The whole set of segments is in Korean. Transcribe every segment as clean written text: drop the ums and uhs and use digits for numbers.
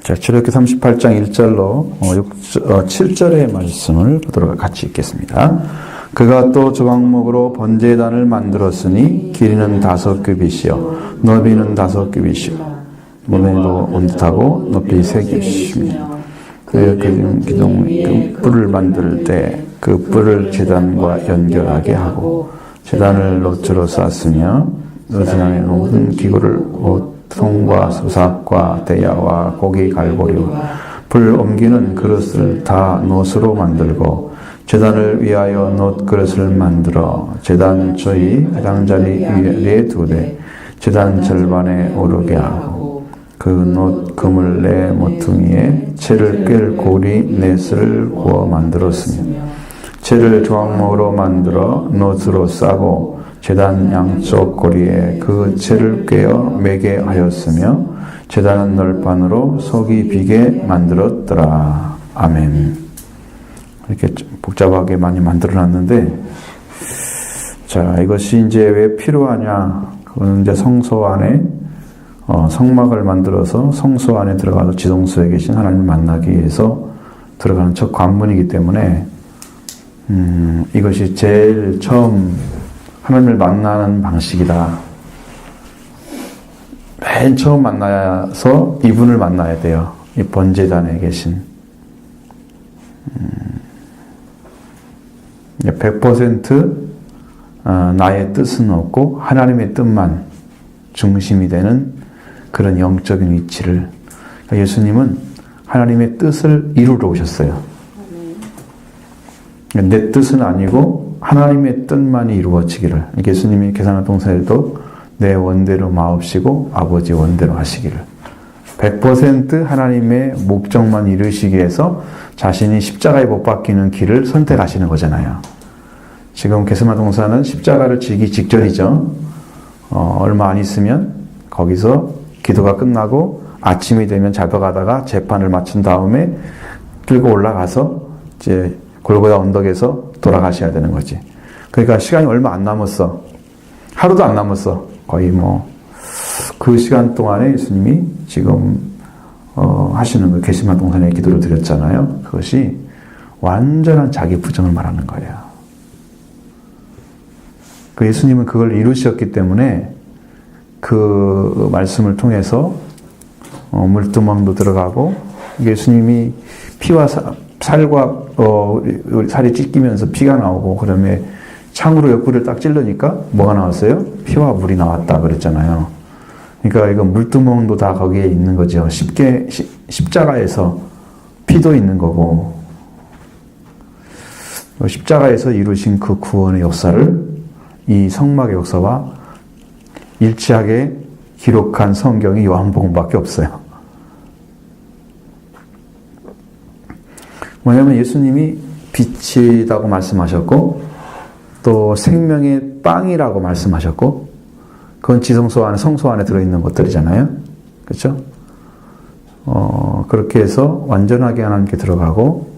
자, 출애굽기 38장 1절로 7절의 말씀을 보도록 같이 읽겠습니다. 그가 또 조각목으로 번제단을 만들었으니 길이는 5규빗이요 너비는 5규빗이요 모래도 온듯하고 높이 3규빗이며 그 뿔을 만들 때 그 뿔을 제단과 연결하게 하고 제단을 놋으로 쌓았으며 놋에 모든 기구를 통과 수삭과 대야와 고기 갈고리 불 옮기는 그릇을 다 놋으로 만들고 제단을 위하여 놋 그릇을 만들어 제단 저희 가장자리 위에 2대 제단 절반에 오르게 하고 그 놋 그물 네 모퉁이에 채를 꿰 고리 넷을 구워 만들었으며 채를 조각목으로 만들어 놋으로 싸고 제단 양쪽 고리에 그 채를 꿰어 매게 하였으며 제단은 널판으로 속이 비게 만들었더라. 아멘. 이렇게 복잡하게 많이 만들어놨는데, 자, 이것이 이제 왜 필요하냐? 그건 이제 성소 안에 성막을 만들어서 성소 안에 들어가서 지성소에 계신 하나님을 만나기 위해서 들어가는 첫 관문이기 때문에 이것이 제일 처음 하나님을 만나는 방식이다. 맨 처음 만나서 이분을 만나야 돼요. 이 번제단에 계신 100% 나의 뜻은 없고 하나님의 뜻만 중심이 되는 그런 영적인 위치를, 그러니까 예수님은 하나님의 뜻을 이루러 오셨어요. 내 뜻은 아니고 하나님의 뜻만이 이루어지기를. 예수님이 계산한 동사에도 내 원대로 마옵시고 아버지 원대로 하시기를. 100% 하나님의 목적만 이루시기 위해서 자신이 십자가에 못 박히는 길을 선택하시는 거잖아요. 지금 게세마네 동산은 십자가를 지기 직전이죠. 얼마 안 있으면 거기서 기도가 끝나고 아침이 되면 잡아가다가 재판을 마친 다음에 끌고 올라가서 이제 골고다 언덕에서 돌아가셔야 되는 거지. 그러니까 시간이 얼마 안 남았어. 하루도 안 남았어. 거의 그 시간 동안에 예수님이 지금 하시는 그 게세마네 동산의 기도를 드렸잖아요. 그것이 완전한 자기 부정을 말하는 거예요. 그 예수님은 그걸 이루셨기 때문에 그 말씀을 통해서 물두멍도 들어가고 예수님이 피와 살과 살이 찢기면서 피가 나오고 그다음에 창으로 옆구리를 딱 찔르니까 뭐가 나왔어요? 피와 물이 나왔다 그랬잖아요. 그러니까 이거 물두멍도 다 거기에 있는 거죠. 십자가에서 피도 있는 거고 십자가에서 이루신 그 구원의 역사를 이 성막의 역사와 일치하게 기록한 성경이 요한복음밖에 없어요. 뭐냐면 예수님이 빛이라고 말씀하셨고 또 생명의 빵이라고 말씀하셨고 그건 지성소 안에 성소 안에 들어있는 것들이잖아요. 그렇죠? 그렇게 해서 완전하게 하나님께 들어가고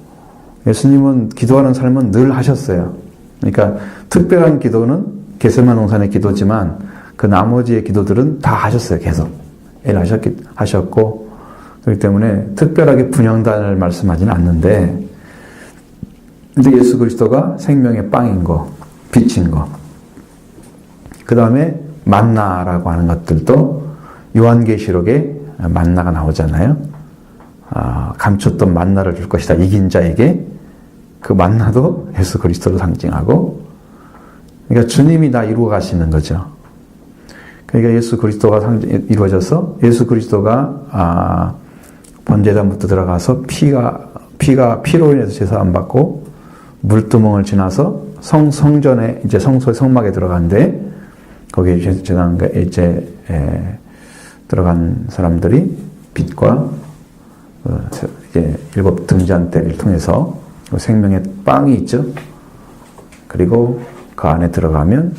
예수님은 기도하는 삶은 늘 하셨어요. 그러니까 특별한 기도는 게세마네 동산의 기도지만 그 나머지의 기도들은 다 하셨어요. 계속 하셨고 그렇기 때문에 특별하게 분향단을 말씀하지는 않는데 근데 예수 그리스도가 생명의 빵인 거, 빛인 거. 그 다음에 만나라고 하는 것들도 요한계시록에 만나가 나오잖아요. 감췄던 만나를 줄 것이다. 이긴 자에게 그 만나도 예수 그리스도를 상징하고 그러니까 주님이 다 이루어 가시는 거죠. 그러니까 예수 그리스도가 이루어져서 예수 그리스도가 번제단부터 들어가서 피로 인해서 제사 안 받고 물두멍을 지나서 성전에 이제 성소의 성막에 들어간데 거기에 제단에 이제 들어간 사람들이 빛과 이제 7 등잔대를 통해서 생명의 빵이 있죠. 그리고 그 안에 들어가면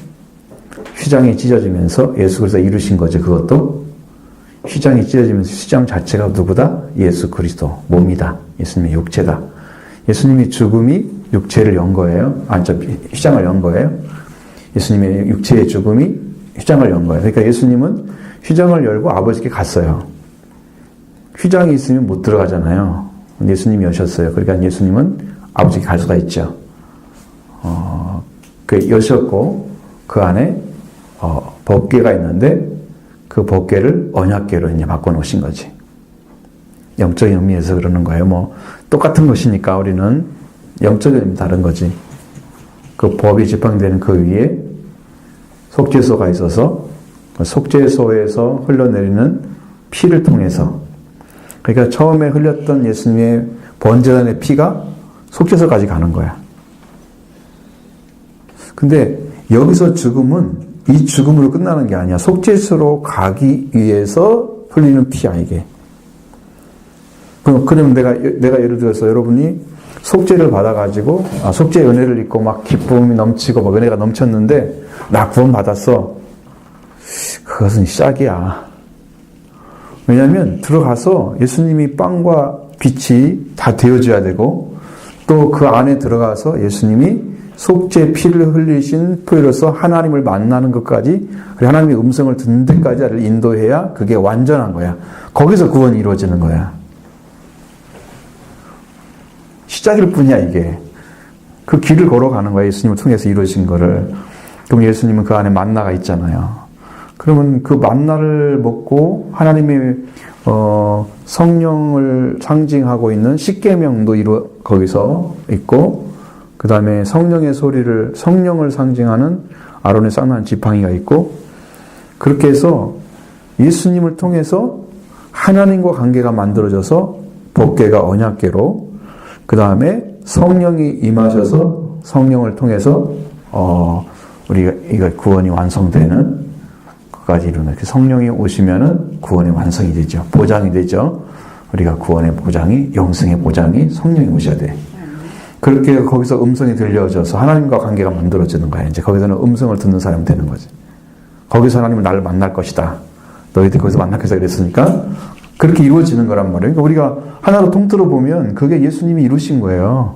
휘장이 찢어지면서 예수 그리스도가 이루신 거죠. 그것도 휘장이 찢어지면서 휘장 자체가 누구다? 예수 그리스도 몸이다. 예수님의 육체다. 예수님의 죽음이 육체를 연 거예요. 휘장을 연 거예요. 예수님의 육체의 죽음이 휘장을 연 거예요. 그러니까 예수님은 휘장을 열고 아버지께 갔어요. 휘장이 있으면 못 들어가잖아요. 예수님이 여셨어요. 그러니까 예수님은 아버지께 갈 수가 있죠. 그 여셨고 그 안에 법궤가 있는데 그 법궤를 언약궤로 이제 바꿔놓으신 거지. 영적인 의미에서 그러는 거예요. 뭐 똑같은 것이니까 우리는 영적인 의미 다른 거지. 그 법이 집행되는 그 위에 속죄소가 있어서 그 속죄소에서 흘러내리는 피를 통해서, 그러니까 처음에 흘렸던 예수님의 번제단의 피가 속죄소까지 가는 거야. 근데 여기서 죽음은 이 죽음으로 끝나는 게 아니야. 속죄소로 가기 위해서 흘리는 피야, 이게. 그러면 내가 예를 들어서 여러분이 속죄를 받아가지고, 속죄의 은혜를 입고 막 기쁨이 넘치고 막 은혜가 넘쳤는데, 나 구원 받았어. 그것은 시작이야. 왜냐하면 들어가서 예수님이 빵과 빛이 다 되어줘야 되고, 또 그 안에 들어가서 예수님이 속죄 피를 흘리신 표로서 하나님을 만나는 것까지, 그리고 하나님의 음성을 듣는 데까지를 인도해야 그게 완전한 거야. 거기서 구원이 이루어지는 거야. 시작일 뿐이야, 이게. 그 길을 걸어가는 거야, 예수님을 통해서 이루어진 거를. 그럼 예수님은 그 안에 만나가 있잖아요. 그러면 그 만나를 먹고 하나님의 성령을 상징하고 있는 십계명도 거기서 있고, 그 다음에 성령의 소리를, 성령을 상징하는 아론의 쌍난 지팡이가 있고, 그렇게 해서 예수님을 통해서 하나님과 관계가 만들어져서 법궤가 언약궤로, 그 다음에 성령이 임하셔서 성령을 통해서 우리가 구원이 완성되는 것까지 이루는, 성령이 오시면은 구원의 완성이 되죠. 보장이 되죠. 우리가 구원의 보장이, 영생의 보장이 성령이 오셔야 돼. 그렇게 거기서 음성이 들려져서 하나님과 관계가 만들어지는 거야. 이제 거기서는 음성을 듣는 사람이 되는 거지. 거기서 하나님은 나를 만날 것이다. 너희들 거기서 만날 것이다 그랬으니까 그렇게 이루어지는 거란 말이에요. 그러니까 우리가 하나로 통틀어 보면 그게 예수님이 이루신 거예요.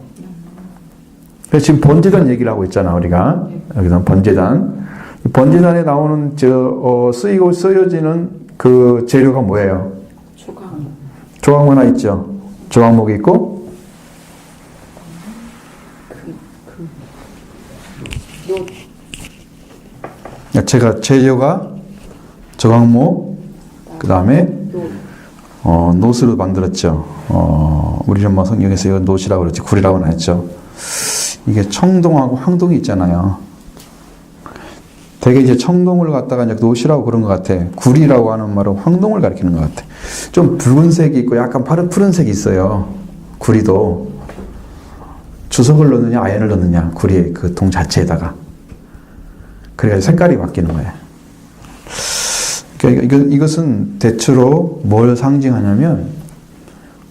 그래서 지금 번제단 얘기를 하고 있잖아, 우리가. 여기서 번제단. 번제단에 나오는 쓰이고 쓰여지는 그 재료가 뭐예요? 조각 하나 있죠. 조각목이 있고, 제가 재료가 조각목, 그 다음에 노스로 만들었죠. 우리는 뭐 성경에서 이거 노시라고 그러지, 굴이라고는 했죠. 이게 청동하고 황동이 있잖아요. 되게 이제 청동을 갖다가 이제 노시라고 그런 것 같아. 굴이라고 하는 말은 황동을 가리키는 것 같아. 좀 붉은색이 있고 약간 푸른색이 있어요. 구리도. 주석을 넣느냐, 아연을 넣느냐, 구리의 그 동 자체에다가. 그래서 색깔이 바뀌는 거예요. 그러니까 이것은 대체로 뭘 상징하냐면,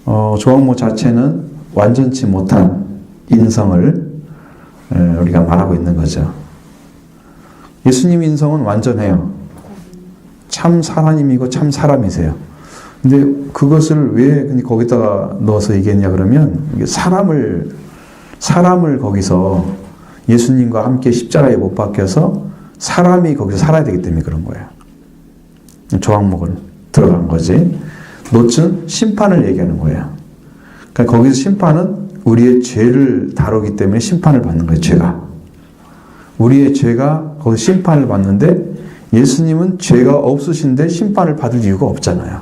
조각목 자체는 완전치 못한 인성을 우리가 말하고 있는 거죠. 예수님 인성은 완전해요. 참 하나님이고 참 사람이세요. 근데 그것을 왜 거기다가 넣어서 얘기했냐 그러면, 사람을 거기서 예수님과 함께 십자가에 못 박혀서 사람이 거기서 살아야 되기 때문에 그런 거예요. 조각목은 들어간 거지. 노츠는 심판을 얘기하는 거예요. 그러니까 거기서 심판은 우리의 죄를 다루기 때문에 심판을 받는 거예요, 죄가. 우리의 죄가 거기서 심판을 받는데, 예수님은 죄가 없으신데 심판을 받을 이유가 없잖아요.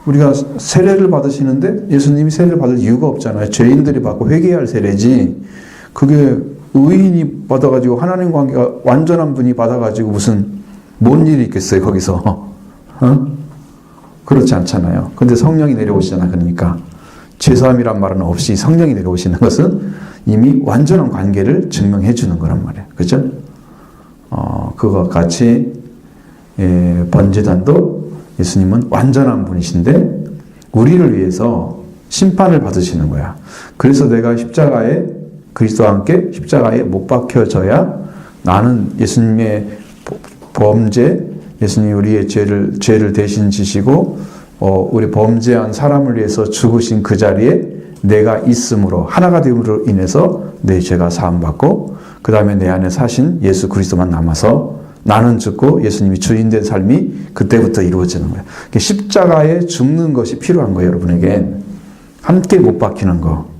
우리가 세례를 받으시는데 예수님이 세례를 받을 이유가 없잖아요. 죄인들이 받고 회개해야 할 세례지, 그게 의인이 받아가지고 하나님 관계가 완전한 분이 받아가지고 무슨 뭔 일이 있겠어요, 거기서. 그렇지 않잖아요. 근데 성령이 내려오시잖아. 그러니까 죄사함이란 말은 없이 성령이 내려오시는 것은 이미 완전한 관계를 증명해 주는 거란 말이에요. 그죠? 그와 같이 번제단도 예수님은 완전한 분이신데 우리를 위해서 심판을 받으시는 거야. 그래서 내가 십자가에, 그리스도와 함께 십자가에 못 박혀져야 나는 예수님의 범죄, 예수님이 우리의 죄를 대신 지시고 우리 범죄한 사람을 위해서 죽으신 그 자리에 내가 있음으로, 하나가 됨으로 인해서 내 죄가 사함받고, 그 다음에 내 안에 사신 예수 그리스도만 남아서 나는 죽고 예수님이 주인된 삶이 그때부터 이루어지는 거예요. 십자가에 죽는 것이 필요한 거예요, 여러분에게. 함께 못 박히는 거.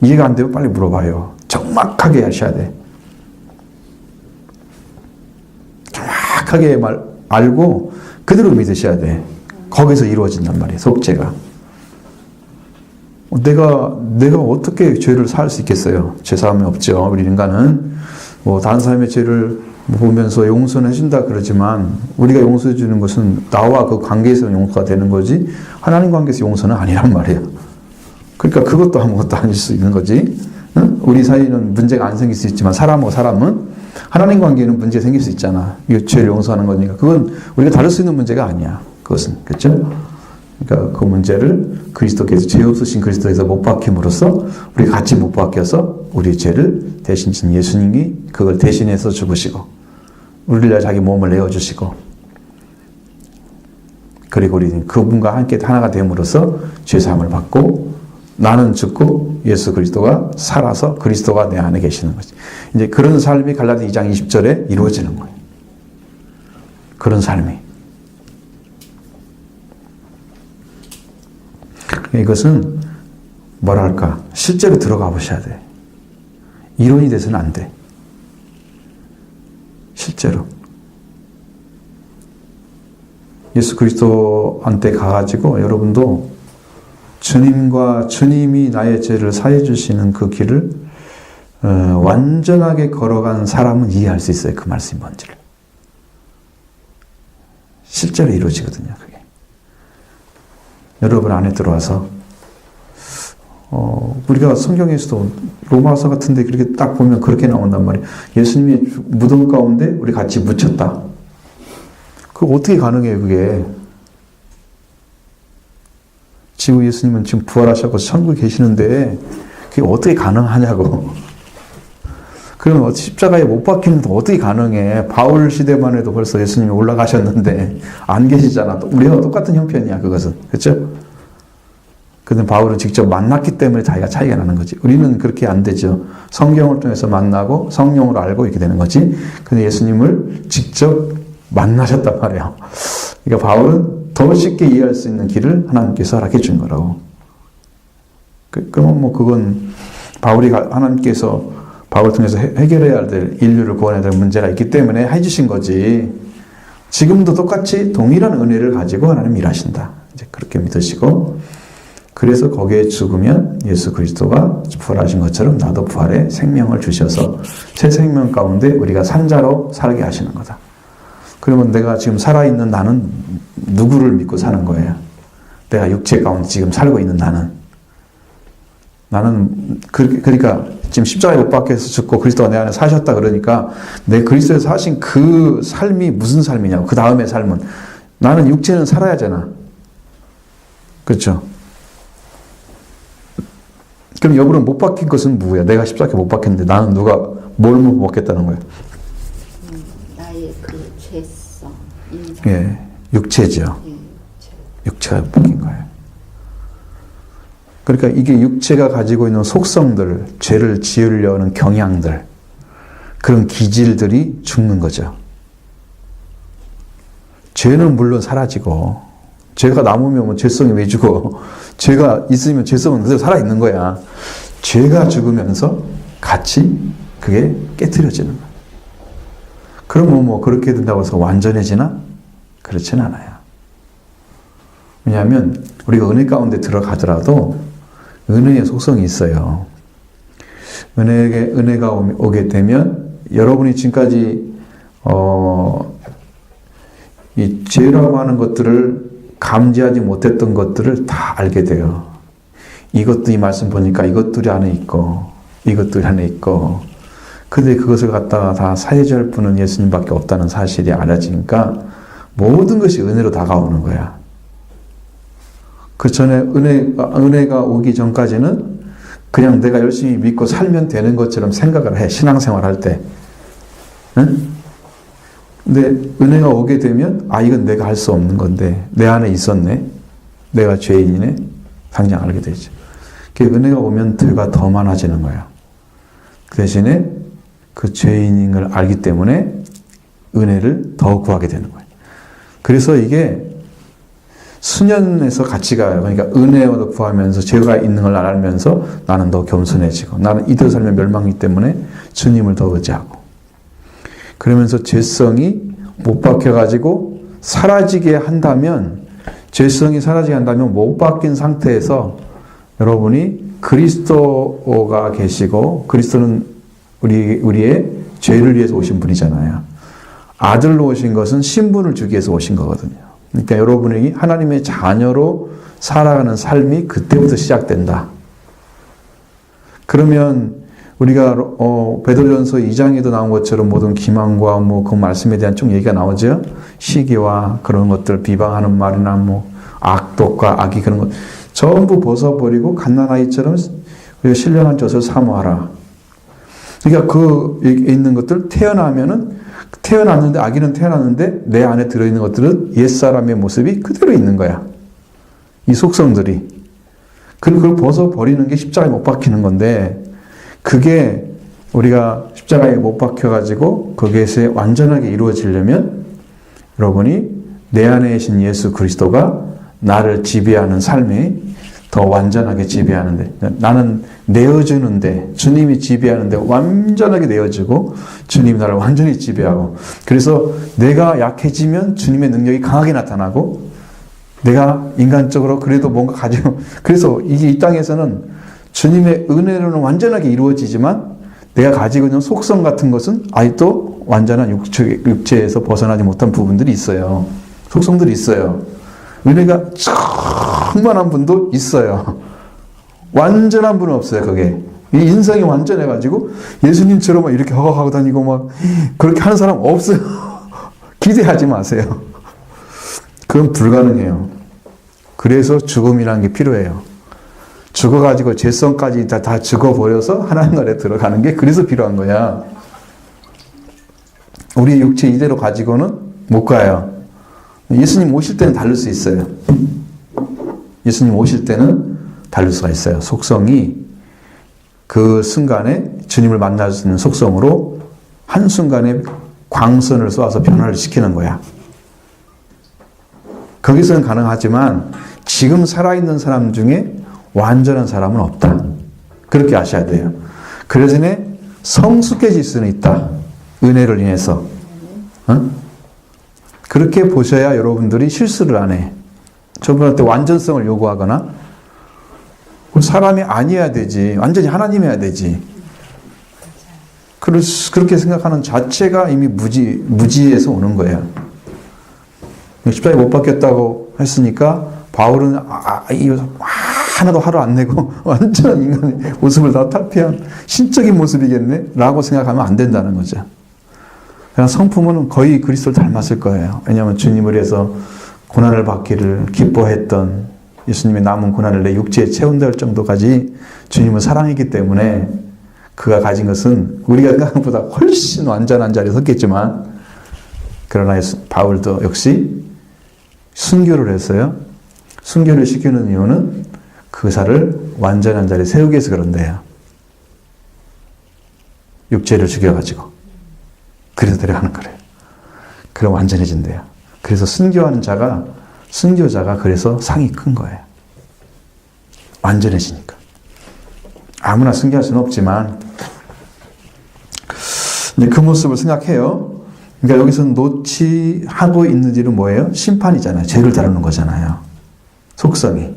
이해가 안 되면 빨리 물어봐요. 정확하게 하셔야 돼. 정확하게 알고 그대로 믿으셔야 돼. 거기서 이루어진단 말이에요, 속죄가. 내가 어떻게 죄를 사할 수 있겠어요? 죄사함이 없죠. 우리 인간은 다른 사람의 죄를 보면서 용서는 해준다 그러지만 우리가 용서해 주는 것은 나와 그 관계에서 용서가 되는 거지 하나님 관계에서 용서는 아니란 말이에요. 그러니까 그것도 아무것도 아닐 수 있는 거지. 응? 우리 사이는 문제가 안 생길 수 있지만 사람하고 사람은 하나님 관계에는 문제 생길 수 있잖아. 이거 죄를 용서하는 거니까 그건 우리가 다룰 수 있는 문제가 아니야. 그것은 그렇죠? 그러니까 그 문제를 그리스도께서 죄 없으신 그리스도에서 못 박힘으로써 우리가 같이 못 박혀서 우리의 죄를 대신 진 예수님이 그걸 대신해서 죽으시고 우리를 위해 자기 몸을 내어주시고 그리고 우리는 그분과 함께 하나가 됨으로써 죄사함을 받고 나는 죽고 예수 그리스도가 살아서 그리스도가 내 안에 계시는 거지. 이제 그런 삶이 갈라디 2장 20절에 이루어지는 거예요. 그런 삶이. 이것은 뭐랄까 실제로 들어가 보셔야 돼. 이론이 돼서는 안 돼. 실제로 예수 그리스도한테 가가지고 여러분도 주님이 나의 죄를 사해 주시는 그 길을 완전하게 걸어간 사람은 이해할 수 있어요. 그 말씀이 뭔지를. 실제로 이루어지거든요. 그게. 여러분 안에 들어와서 우리가 성경에서도 로마서 같은데 그렇게 딱 보면 그렇게 나온단 말이에요. 예수님이 무덤 가운데 우리 같이 묻혔다. 그거 어떻게 가능해요, 그게? 지금 예수님은 지금 부활하셔서 천국에 계시는데 그게 어떻게 가능하냐고. 그러면 십자가에 못 박히는데 어떻게 가능해? 바울 시대만 해도 벌써 예수님이 올라가셨는데 안 계시잖아. 우리와 똑같은 형편이야, 그것은. 그렇죠? 근데 바울은 직접 만났기 때문에 자기가 차이가 나는 거지. 우리는 그렇게 안 되죠. 성경을 통해서 만나고 성령으로 알고 이렇게 되는 거지. 근데 예수님을 직접 만나셨단 말이에요. 그러니까 바울은 더 쉽게 이해할 수 있는 길을 하나님께서 허락해 준 거라고. 그러면 그건 하나님께서 바울을 통해서 해결해야 될 인류를 구원해야 될 문제가 있기 때문에 해주신 거지. 지금도 똑같이 동일한 은혜를 가지고 하나님 일하신다. 이제 그렇게 믿으시고 그래서 거기에 죽으면 예수 그리스도가 부활하신 것처럼 나도 부활의 생명을 주셔서 새 생명 가운데 우리가 산자로 살게 하시는 거다. 그러면 내가 지금 살아있는 나는 누구를 믿고 사는 거예요? 내가 육체 가운데 지금 살고 있는 나는 그러니까 지금 십자가에 못 박혀서 죽고 그리스도가 내 안에 사셨다 그러니까 내 그리스도에서 사신 그 삶이 무슨 삶이냐고. 그 다음의 삶은 나는 육체는 살아야 하잖아. 그렇죠? 그럼 여부는 못 박힌 것은 뭐야? 내가 십자가에 못 박혔는데 나는 뭘 못 박혔다는 거야? 나의 그 죄성, 인성. 예, 육체죠. 육체가 못 박힌 거예요. 그러니까 이게 육체가 가지고 있는 속성들, 죄를 지으려는 경향들, 그런 기질들이 죽는 거죠. 죄는 물론 사라지고, 죄가 남으면 죄성이 왜 죽어? 죄가 있으면 죄성은 그대로 살아있는 거야. 죄가 죽으면서 같이 그게 깨트려지는 거야. 그러면 그렇게 된다고 해서 완전해지나? 그렇진 않아요. 왜냐하면 우리가 은혜 가운데 들어가더라도 은혜의 속성이 있어요. 은혜가 오게 되면 여러분이 지금까지 이 죄라고 하는 것들을 감지하지 못했던 것들을 다 알게 돼요. 이것도 이 말씀 보니까 이것들이 안에 있고 이것들이 안에 있고 근데 그것을 갖다가 다 사해줄 분은 예수님밖에 없다는 사실이 알아지니까 모든 것이 은혜로 다가오는 거야. 그 전에 은혜가 오기 전까지는 그냥 내가 열심히 믿고 살면 되는 것처럼 생각을 해. 신앙생활 할 때. 응? 근데 은혜가 오게 되면 이건 내가 할 수 없는 건데 내 안에 있었네. 내가 죄인이네. 당장 알게 되죠. 그 은혜가 오면 죄가 더 많아지는 거예요. 그 대신에 그 죄인인 걸 알기 때문에 은혜를 더 구하게 되는 거예요. 그래서 이게 수년에서 같이 가요. 그러니까 은혜도 구하면서 죄가 있는 걸 알면서 나는 더 겸손해지고 나는 이대로 살면 멸망이기 때문에 주님을 더 의지하고 그러면서 죄성이 못 박혀가지고 사라지게 한다면 죄성이 사라지게 한다면 못 바뀐 상태에서 여러분이 그리스도가 계시고 그리스도는 우리의 죄를 위해서 오신 분이잖아요. 아들로 오신 것은 신분을 주기 위해서 오신 거거든요. 그러니까 여러분이 하나님의 자녀로 살아가는 삶이 그때부터 시작된다. 그러면 우리가 베드로전서 2장에도 나온 것처럼 모든 기만과 뭐 그 말씀에 대한 좀 얘기가 나오죠. 시기와 그런 것들 비방하는 말이나 뭐 악독과 악이 그런 것 전부 벗어버리고 갓난아이처럼 신령한 젖을 사모하라. 그러니까 그 있는 것들 태어났는데 아기는 태어났는데 내 안에 들어있는 것들은 옛사람의 모습이 그대로 있는 거야. 이 속성들이. 그리고 그걸 벗어버리는 게 십자가에 못 박히는 건데 그게 우리가 십자가에 못 박혀가지고 거기에서 완전하게 이루어지려면 여러분이 내 안에 계신 예수 그리스도가 나를 지배하는 삶이 더 완전하게 지배하는데 나는 내어주는데 주님이 지배하는데 완전하게 내어주고 주님이 나를 완전히 지배하고 그래서 내가 약해지면 주님의 능력이 강하게 나타나고 내가 인간적으로 그래도 뭔가 가지고 그래서 이게 이 땅에서는 주님의 은혜로는 완전하게 이루어지지만 내가 가지고 있는 속성 같은 것은 아직도 완전한 육체에서 벗어나지 못한 부분들이 있어요. 속성들이 있어요. 은혜가 충만한 분도 있어요. 완전한 분은 없어요, 그게. 이 인성이 완전해가지고 예수님처럼 막 이렇게 하고 다니고 막 그렇게 하는 사람 없어요. 기대하지 마세요. 그건 불가능해요. 그래서 죽음이라는 게 필요해요. 죽어가지고 죄성까지 다 죽어버려서 하나님 나라에 들어가는 게 그래서 필요한 거야. 우리 육체 이대로 가지고는 못 가요. 예수님 오실 때는 다를 수 있어요. 예수님 오실 때는 다를 수가 있어요. 속성이 그 순간에 주님을 만날 수 있는 속성으로 한순간에 광선을 쏘아서 변화를 시키는 거야. 거기서는 가능하지만 지금 살아있는 사람 중에 완전한 사람은 없다. 그렇게 아셔야 돼요. 그래서 성숙해질 수는 있다. 은혜를 인해서. 그렇게 보셔야 여러분들이 실수를 안 해. 저분한테 완전성을 요구하거나 사람이 아니어야 되지. 완전히 하나님이어야 되지. 그렇게 생각하는 자체가 이미 무지에서 오는 거예요. 십자가에 못 박혔다고 했으니까 바울은 하나도 화를 안 내고 완전한 인간의 모습을 다 탈피한 신적인 모습이겠네? 라고 생각하면 안 된다는 거죠. 그냥 성품은 거의 그리스도를 닮았을 거예요. 왜냐하면 주님을 위해서 고난을 받기를 기뻐했던 예수님의 남은 고난을 내 육체에 채운다 할 정도까지 주님을 사랑했기 때문에 그가 가진 것은 우리가 생각한 것보다 훨씬 완전한 자리에 섰겠지만 그러나 바울도 역시 순교를 했어요. 순교를 시키는 이유는 그 사를 완전한 자리에 세우기 위해서 그런데요. 육체를 죽여가지고 그래서 데려가는 거래요. 그럼 완전해진대요. 그래서 순교자가 그래서 상이 큰 거예요. 완전해지니까. 아무나 순교할 수는 없지만 이제 그 모습을 생각해요. 그러니까 여기서 노치하고 있는 일은 뭐예요? 심판이잖아요. 죄를 다루는 거잖아요. 속성이.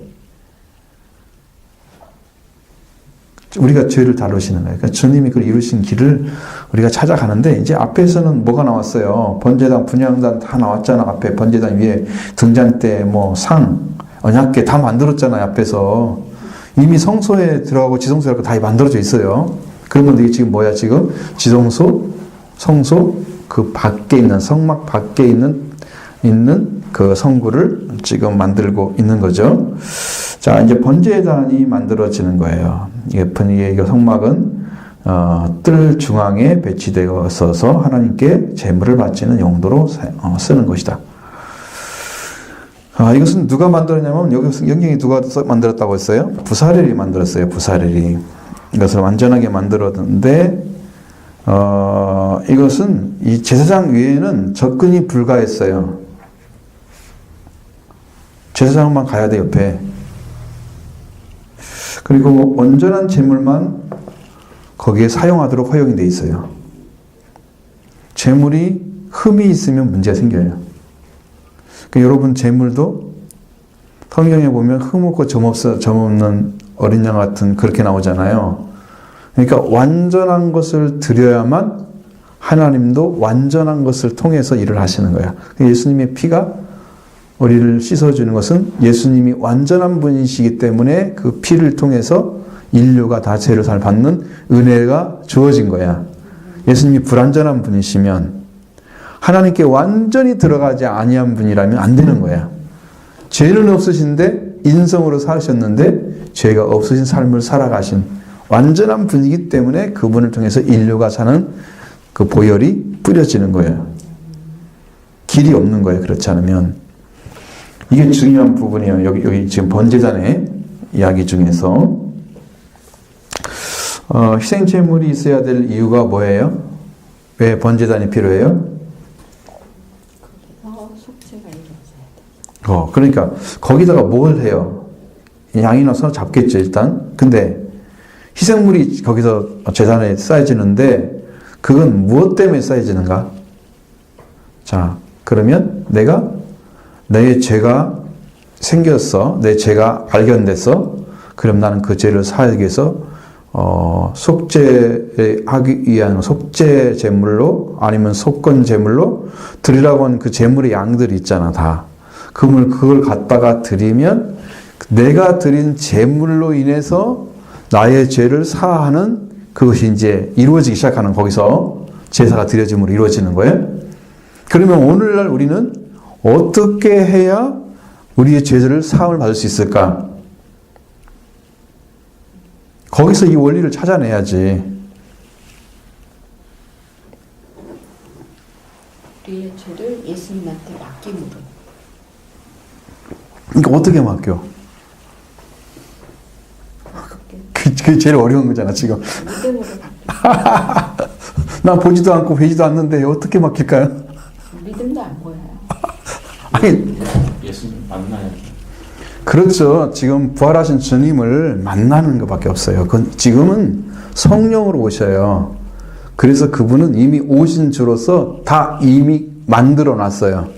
우리가 죄를 다루시는 거예요. 그러니까 주님이 그걸 이루신 길을 우리가 찾아가는데 이제 앞에서는 뭐가 나왔어요? 번제단, 분향단 다 나왔잖아. 앞에 번제단 위에 등잔대, 상, 언약궤 다 만들었잖아요. 앞에서. 이미 성소에 들어가고 지성소에 다 만들어져 있어요. 그러면 이게 지금 뭐야? 지금 지성소, 성소, 그 밖에 있는 성막 밖에 있는 그 성구를 지금 만들고 있는 거죠. 자, 이제 번제단이 만들어지는 거예요. 이게 성막은 뜰 중앙에 배치되어 있어서 하나님께 제물을 바치는 용도로 쓰는 것이다. 이것은 누가 만들었냐면 여기서 영경이 누가 만들었다고 했어요? 부사렐이 만들었어요. 부사렐이 이것을 완전하게 만들었는데 이것은 이 제사장 외에는 접근이 불가했어요. 제사장만 가야 돼, 옆에. 그리고 온전한 제물만 거기에 사용하도록 허용이 돼 있어요. 제물이 흠이 있으면 문제가 생겨요. 그러니까 여러분 제물도 성경에 보면 흠 없고 점 없는 어린 양 같은 그렇게 나오잖아요. 그러니까 완전한 것을 드려야만 하나님도 완전한 것을 통해서 일을 하시는 거야. 예수님의 피가 우리를 씻어주는 것은 예수님이 완전한 분이시기 때문에 그 피를 통해서 인류가 다 죄를 살 받는 은혜가 주어진 거야. 예수님이 불완전한 분이시면 하나님께 완전히 들어가지 아니한 분이라면 안 되는 거야. 죄는 없으신데 인성으로 사셨는데 죄가 없으신 삶을 살아가신 완전한 분이기 때문에 그분을 통해서 인류가 사는 그 보혈이 뿌려지는 거예요. 길이 없는 거예요. 그렇지 않으면. 이게 중요한 부분이에요. 여기 지금 번제단의 이야기 중에서 희생제물이 있어야 될 이유가 뭐예요? 왜 번제단이 필요해요? 거기서 속죄가 이루어져야 돼. 그러니까 거기다가 뭘 해요? 양이나 소 잡겠죠 일단. 근데 희생물이 거기서 제단에 쌓여지는데 그건 무엇 때문에 쌓여지는가? 자, 그러면 내 죄가 생겼어. 내 죄가 발견됐어. 그럼 나는 그 죄를 사하기 위해서 속죄하기 위한 속죄 제물로 아니면 속건 제물로 드리라고 한 그 제물의 양들이 있잖아, 다. 그걸 갖다가 드리면 내가 드린 제물로 인해서 나의 죄를 사하는 그것이 이제 이루어지기 시작하는 거기서 제사가 드려짐으로 이루어지는 거예요. 그러면 오늘날 우리는 어떻게 해야 우리의 죄를 사함을 받을 수 있을까? 거기서 이 원리를 찾아내야지. 우리의 죄를 예수님한테 맡김으로. 그러니까 어떻게 맡겨? 그게 제일 어려운 거잖아 지금. 믿음으로 맡겨. 난 보지도 않고 뵈지도 않는데 어떻게 맡길까요? 믿음도 안 보여요. 아니, 예수님 만나야 그렇죠. 지금 부활하신 주님을 만나는 것밖에 없어요. 그건 지금은 성령으로 오셔요. 그래서 그분은 이미 오신 주로서 다 이미 만들어 놨어요.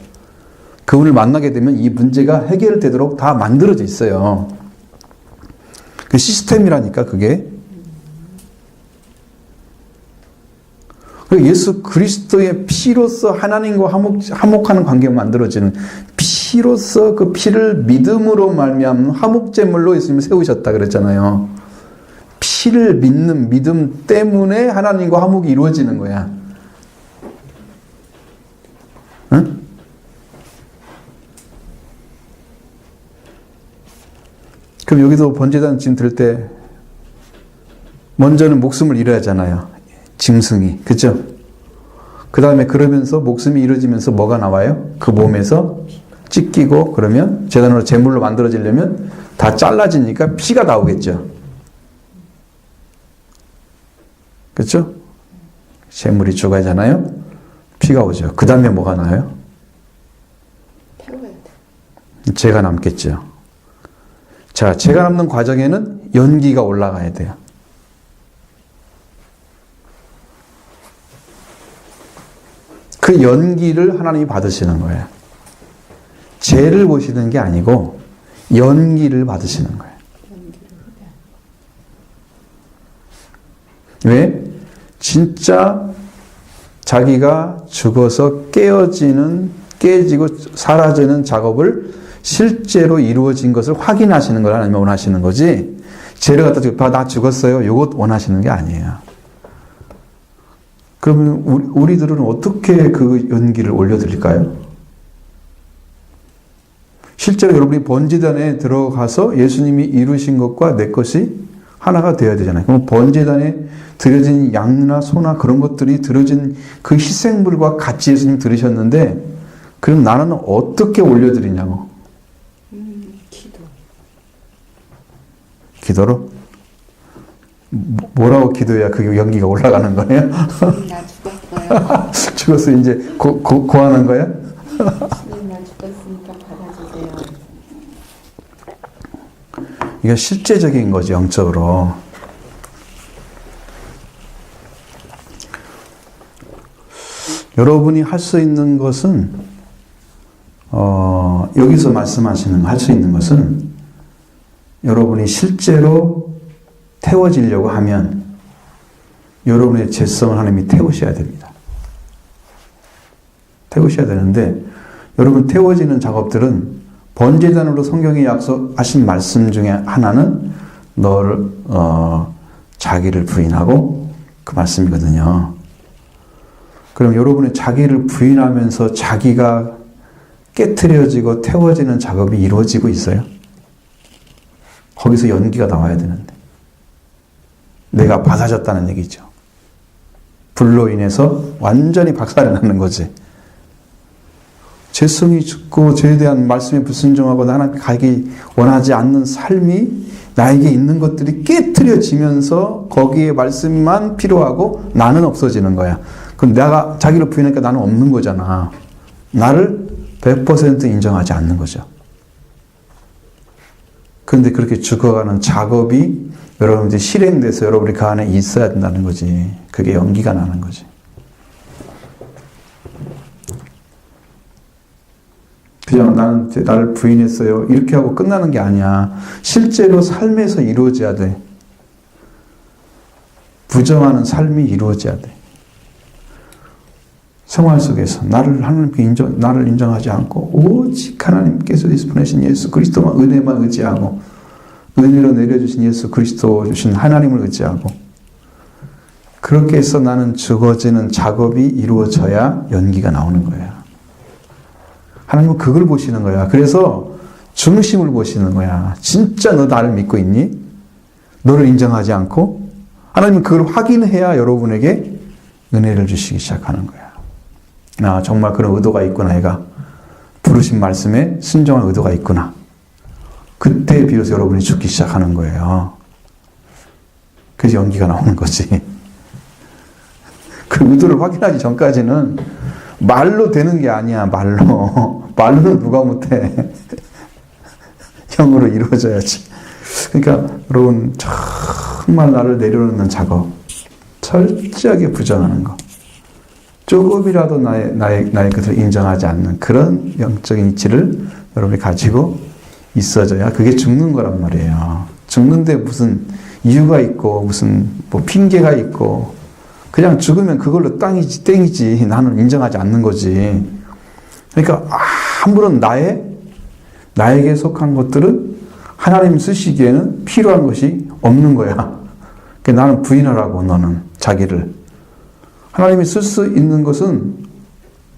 그분을 만나게 되면 이 문제가 해결되도록 다 만들어져 있어요. 그 시스템이라니까 그게. 예수 그리스도의 피로서 하나님과 화목하는 관계가 만들어지는 피로서 그 피를 믿음으로 말미암는 화목제물로 예수님을 세우셨다 그랬잖아요. 피를 믿는 믿음 때문에 하나님과 화목이 이루어지는 거야. 응? 그럼 여기도 번제단 지금 들 때 먼저는 목숨을 잃어야 하잖아요. 짐승이. 그죠? 그 다음에 그러면서 목숨이 이루어지면서 뭐가 나와요? 그 몸에서 찢기고 그러면 제단으로 제물로 만들어지려면 다 잘라지니까 피가 나오겠죠. 그렇죠? 제물이 죽어야잖아요. 피가 오죠. 그 다음에 뭐가 나와요? 태워야 돼. 죄가 남겠죠. 자, 죄가 남는 과정에는 연기가 올라가야 돼요. 그 연기를 하나님이 받으시는 거예요. 죄를 보시는 게 아니고 연기를 받으시는 거예요. 왜? 진짜 자기가 죽어서 깨지고 사라지는 작업을 실제로 이루어진 것을 확인하시는 걸 하나님이 원하시는 거지, 죄를 갖다 나 죽었어요 이것 원하시는 게 아니에요. 그러면 우리들은 어떻게 그 연기를 올려드릴까요? 실제로 여러분이 번제단에 들어가서 예수님이 이루신 것과 내 것이 하나가 되어야 되잖아요. 그럼 번제단에 드려진 양이나 소나 그런 것들이 드려진 그 희생물과 같이 예수님 들으셨는데, 그럼 나는 어떻게 올려드리냐고. 기도. 기도로? 뭐라고 기도해야 그 연기가 올라가는 거예요? 예수님 나 죽었어요. 죽어서 이제 고하는 거야? 예수님 나 죽었으니까 받아주세요. 이게 실제적인 거죠, 영적으로. 여러분이 할 수 있는 것은, 여기서 말씀하시는, 할 수 있는 것은, 여러분이 실제로 태워지려고 하면, 여러분의 죄성을 하나님이 태우셔야 됩니다. 태우셔야 되는데, 여러분 태워지는 작업들은 번제단으로 성경에 약속하신 말씀 중에 하나는 너를 자기를 부인하고 그 말씀이거든요. 그럼 여러분의 자기를 부인하면서 자기가 깨트려지고 태워지는 작업이 이루어지고 있어요. 거기서 연기가 나와야 되는데 내가 받아졌다는 얘기죠. 불로 인해서 완전히 박살이 나는 거지. 죄성이 죽고 죄에 대한 말씀에 불순종하고 하나님 가기 원하지 않는 삶이 나에게 있는 것들이 깨트려지면서 거기에 말씀만 필요하고 나는 없어지는 거야. 그럼 내가 자기를 부인하니까 나는 없는 거잖아. 나를 100% 인정하지 않는 거죠. 그런데 그렇게 죽어가는 작업이 여러분들이 실행돼서 여러분이 그 안에 있어야 된다는 거지. 그게 연기가 나는 거지. 그냥 나는 나를 부인했어요. 이렇게 하고 끝나는 게 아니야. 실제로 삶에서 이루어져야 돼. 부정하는 삶이 이루어져야 돼. 생활 속에서 나를 인정하지 않고 오직 하나님께서 보내신 예수 그리스도만 은혜만 의지하고 은혜로 내려주신 예수 그리스도 주신 하나님을 의지하고 그렇게 해서 나는 죽어지는 작업이 이루어져야 연기가 나오는 거야. 하나님은 그걸 보시는 거야. 그래서 중심을 보시는 거야. 진짜 너 나를 믿고 있니? 너를 인정하지 않고 하나님은 그걸 확인해야 여러분에게 은혜를 주시기 시작하는 거야. 아, 정말 그런 의도가 있구나. 얘가 부르신 말씀에 순종한 의도가 있구나. 그때 비로소 여러분이 죽기 시작하는 거예요. 그래서 연기가 나오는 거지. 그 의도를 확인하기 전까지는 말로 되는 게 아니야. 말로는 누가 못해. 영으로 이루어져야지. 그러니까 여러분 정말 나를 내려놓는 작업, 철저하게 부정하는 거, 조금이라도 나의 것을 인정하지 않는 그런 영적인 이치를 여러분이 가지고 있어져야 그게 죽는 거란 말이에요. 죽는데 무슨 이유가 있고 무슨 뭐 핑계가 있고 그냥 죽으면 그걸로 땡이지 나는 인정하지 않는 거지. 그러니까 아무런 나에게 속한 것들은 하나님 쓰시기에는 필요한 것이 없는 거야. 그러니까 나는 부인하라고 너는 자기를. 하나님이 쓸 수 있는 것은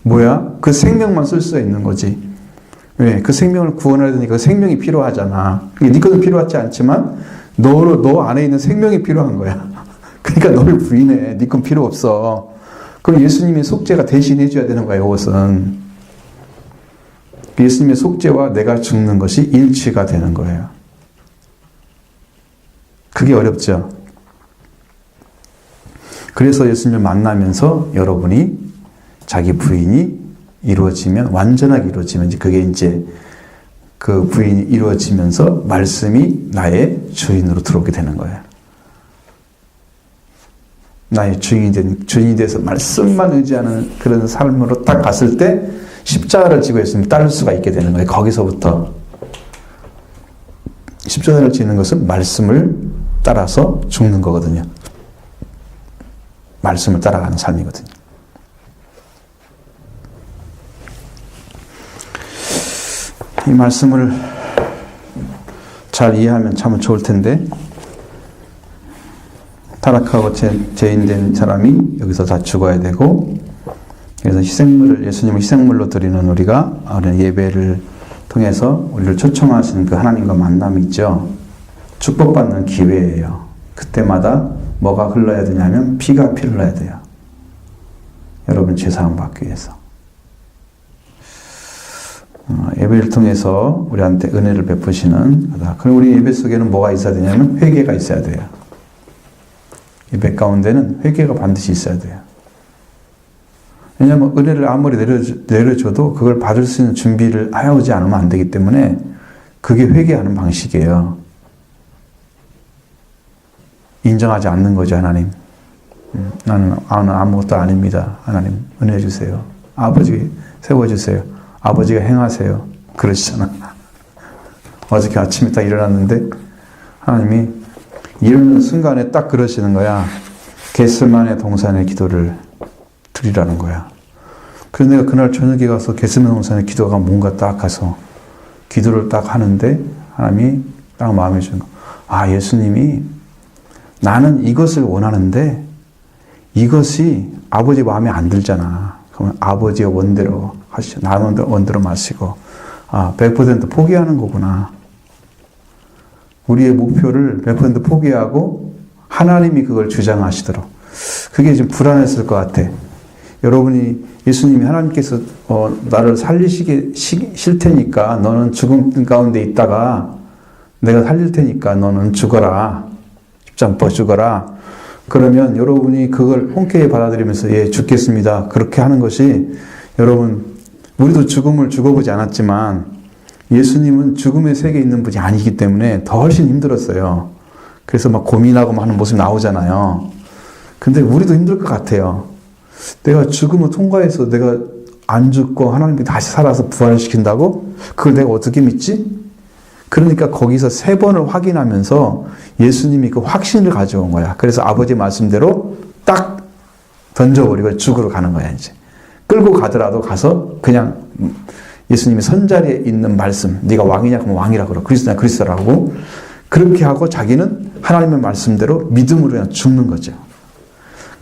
뭐야? 그 생명만 쓸 수 있는 거지. 왜? 그 생명을 구원해야 되니까 그 생명이 필요하잖아. 네 것은 필요하지 않지만 너 안에 있는 생명이 필요한 거야. 그러니까 너를 부인해. 네 건 필요 없어. 그럼 예수님의 속죄가 대신해 줘야 되는 거야. 이것은. 예수님의 속죄와 내가 죽는 것이 일치가 되는 거예요. 그게 어렵죠. 그래서 예수님을 만나면서 여러분이 자기 부인이 이루어지면 완전하게 이루어지면 그게 이제 그 부인이 이루어지면서 말씀이 나의 주인으로 들어오게 되는 거예요. 나의 주인이 돼서 말씀만 의지하는 그런 삶으로 딱 갔을 때 십자가를 지고 예수님을 따를 수가 있게 되는 거예요. 거기서부터 십자가를 지는 것은 말씀을 따라서 죽는 거거든요. 말씀을 따라가는 삶이거든요. 이 말씀을 잘 이해하면 참 좋을 텐데 타락하고 죄인된 사람이 여기서 다 죽어야 되고 그래서 예수님을 희생물로 드리는 우리가 예배를 통해서 우리를 초청하시는 그 하나님과 만남이 있죠. 축복받는 기회예요. 그때마다 뭐가 흘러야 되냐면 피가 흘러야 돼요. 여러분 죄사함 받기 위해서. 예배를 통해서 우리한테 은혜를 베푸시는 그럼 우리 예배 속에는 뭐가 있어야 되냐면 회개가 있어야 돼요. 예배 가운데는 회개가 반드시 있어야 돼요. 왜냐하면 은혜를 아무리 내려줘도 그걸 받을 수 있는 준비를 하여오지 않으면 안 되기 때문에 그게 회개하는 방식이에요. 인정하지 않는 거죠, 하나님. 나는 아무것도 아닙니다. 하나님, 은혜 주세요. 아버지 세워주세요. 아버지가 행하세요. 그러시잖아. 어저께 아침에 딱 일어났는데 하나님이 일어나는 순간에 딱 그러시는 거야. 겟세마네 동산의 기도를 드리라는 거야. 그래서 내가 그날 저녁에 가서 겟세마네 동산의 기도가 뭔가 딱 가서 기도를 딱 하는데 하나님이 딱 마음에 주는 거. 아, 예수님이 나는 이것을 원하는데 이것이 아버지 마음에 안 들잖아. 그러면 아버지의 원대로 하시고 나는 원대로 마시고 100% 포기하는 거구나. 우리의 목표를 100% 포기하고 하나님이 그걸 주장하시도록. 그게 좀 불안했을 것 같아. 여러분이 예수님이 하나님께서 나를 살리시기 싫테니까 너는 죽음 가운데 있다가 내가 살릴 테니까 너는 죽어라. 십자가 죽어라. 그러면 여러분이 그걸 흔쾌히 받아들이면서 예, 죽겠습니다. 그렇게 하는 것이 여러분, 우리도 죽음을 죽어보지 않았지만 예수님은 죽음의 세계에 있는 분이 아니기 때문에 더 훨씬 힘들었어요. 그래서 막 고민하고 하는 모습이 나오잖아요. 근데 우리도 힘들 것 같아요. 내가 죽음을 통과해서 내가 안 죽고 하나님이 다시 살아서 부활시킨다고? 그걸 내가 어떻게 믿지? 그러니까 거기서 3번을 확인하면서 예수님이 그 확신을 가져온 거야. 그래서 아버지 말씀대로 딱 던져버리고 죽으러 가는 거야, 이제. 끌고 가더라도 가서 그냥 예수님이 선자리에 있는 말씀, 네가 왕이냐? 그러면 왕이라고 그러고, 그리스도냐? 그리스도라고. 그렇게 하고 자기는 하나님의 말씀대로 믿음으로 그냥 죽는 거죠.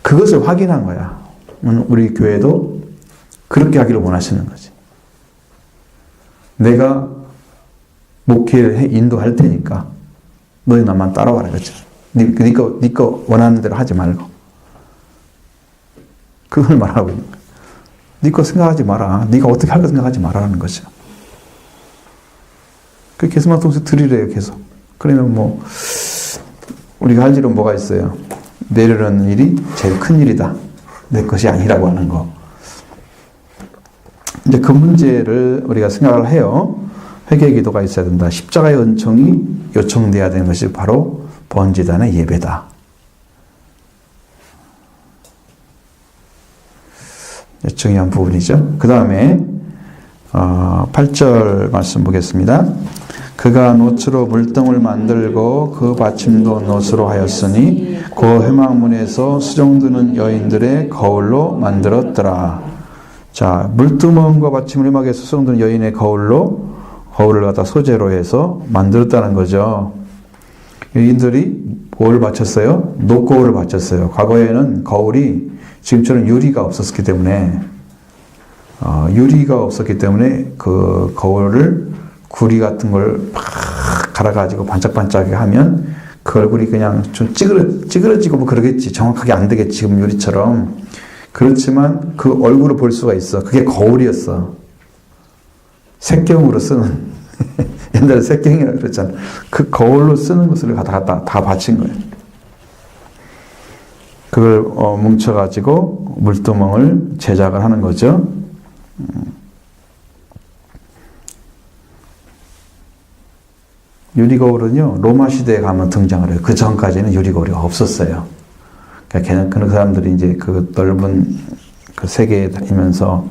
그것을 확인한 거야. 우리 교회도 그렇게 하기를 원하시는 거지. 내가 목회를 인도할 테니까 너희 나만 따라와라 그랬죠. 네 거 원하는 대로 하지 말고. 그걸 말하고 있는 거야. 네 거 생각하지 마라. 네가 어떻게 할 거 생각하지 마라는 거죠. 그 겟세마네 동산 드리래요, 계속. 그러면 뭐 우리가 할 일은 뭐가 있어요? 내려놓는 일이 제일 큰 일이다. 내 것이 아니라고 하는 거. 이제 그 문제를 우리가 생각을 해요. 회개 기도가 있어야 된다. 십자가의 은총이 요청돼야 되는 것이 바로 번제단의 예배다. 중요한 부분이죠. 그 다음에 8절 말씀 보겠습니다. 그가 놋으로 물등을 만들고 그 받침도 놋으로 하였으니 그 회막문에서 수종드는 여인들의 거울로 만들었더라. 자, 물두멍과 받침을 회막에서 수종드는 여인의 거울을 갖다 소재로 해서 만들었다는 거죠. 여인들이 뭘 바쳤어요? 놋거울을 바쳤어요. 과거에는 거울이 지금처럼 유리가 없었기 때문에 그 거울을 구리 같은 걸 막 갈아가지고 반짝반짝하게 하면 그 얼굴이 그냥 좀 찌그러지고 뭐 그러겠지. 정확하게 안 되겠지. 지금 유리처럼. 그렇지만 그 얼굴을 볼 수가 있어. 그게 거울이었어. 색경으로 쓰는. 옛날에 색경이라고 그랬잖아. 그 거울로 쓰는 것을 다 바친 거예요. 그걸 뭉쳐가지고 물두멍을 제작을 하는 거죠. 유리거울은요, 로마 시대에 가면 등장을 해요. 그 전까지는 유리거울이 없었어요. 그러니까 그런 사람들이 이제 그 넓은 그 세계에 다니면서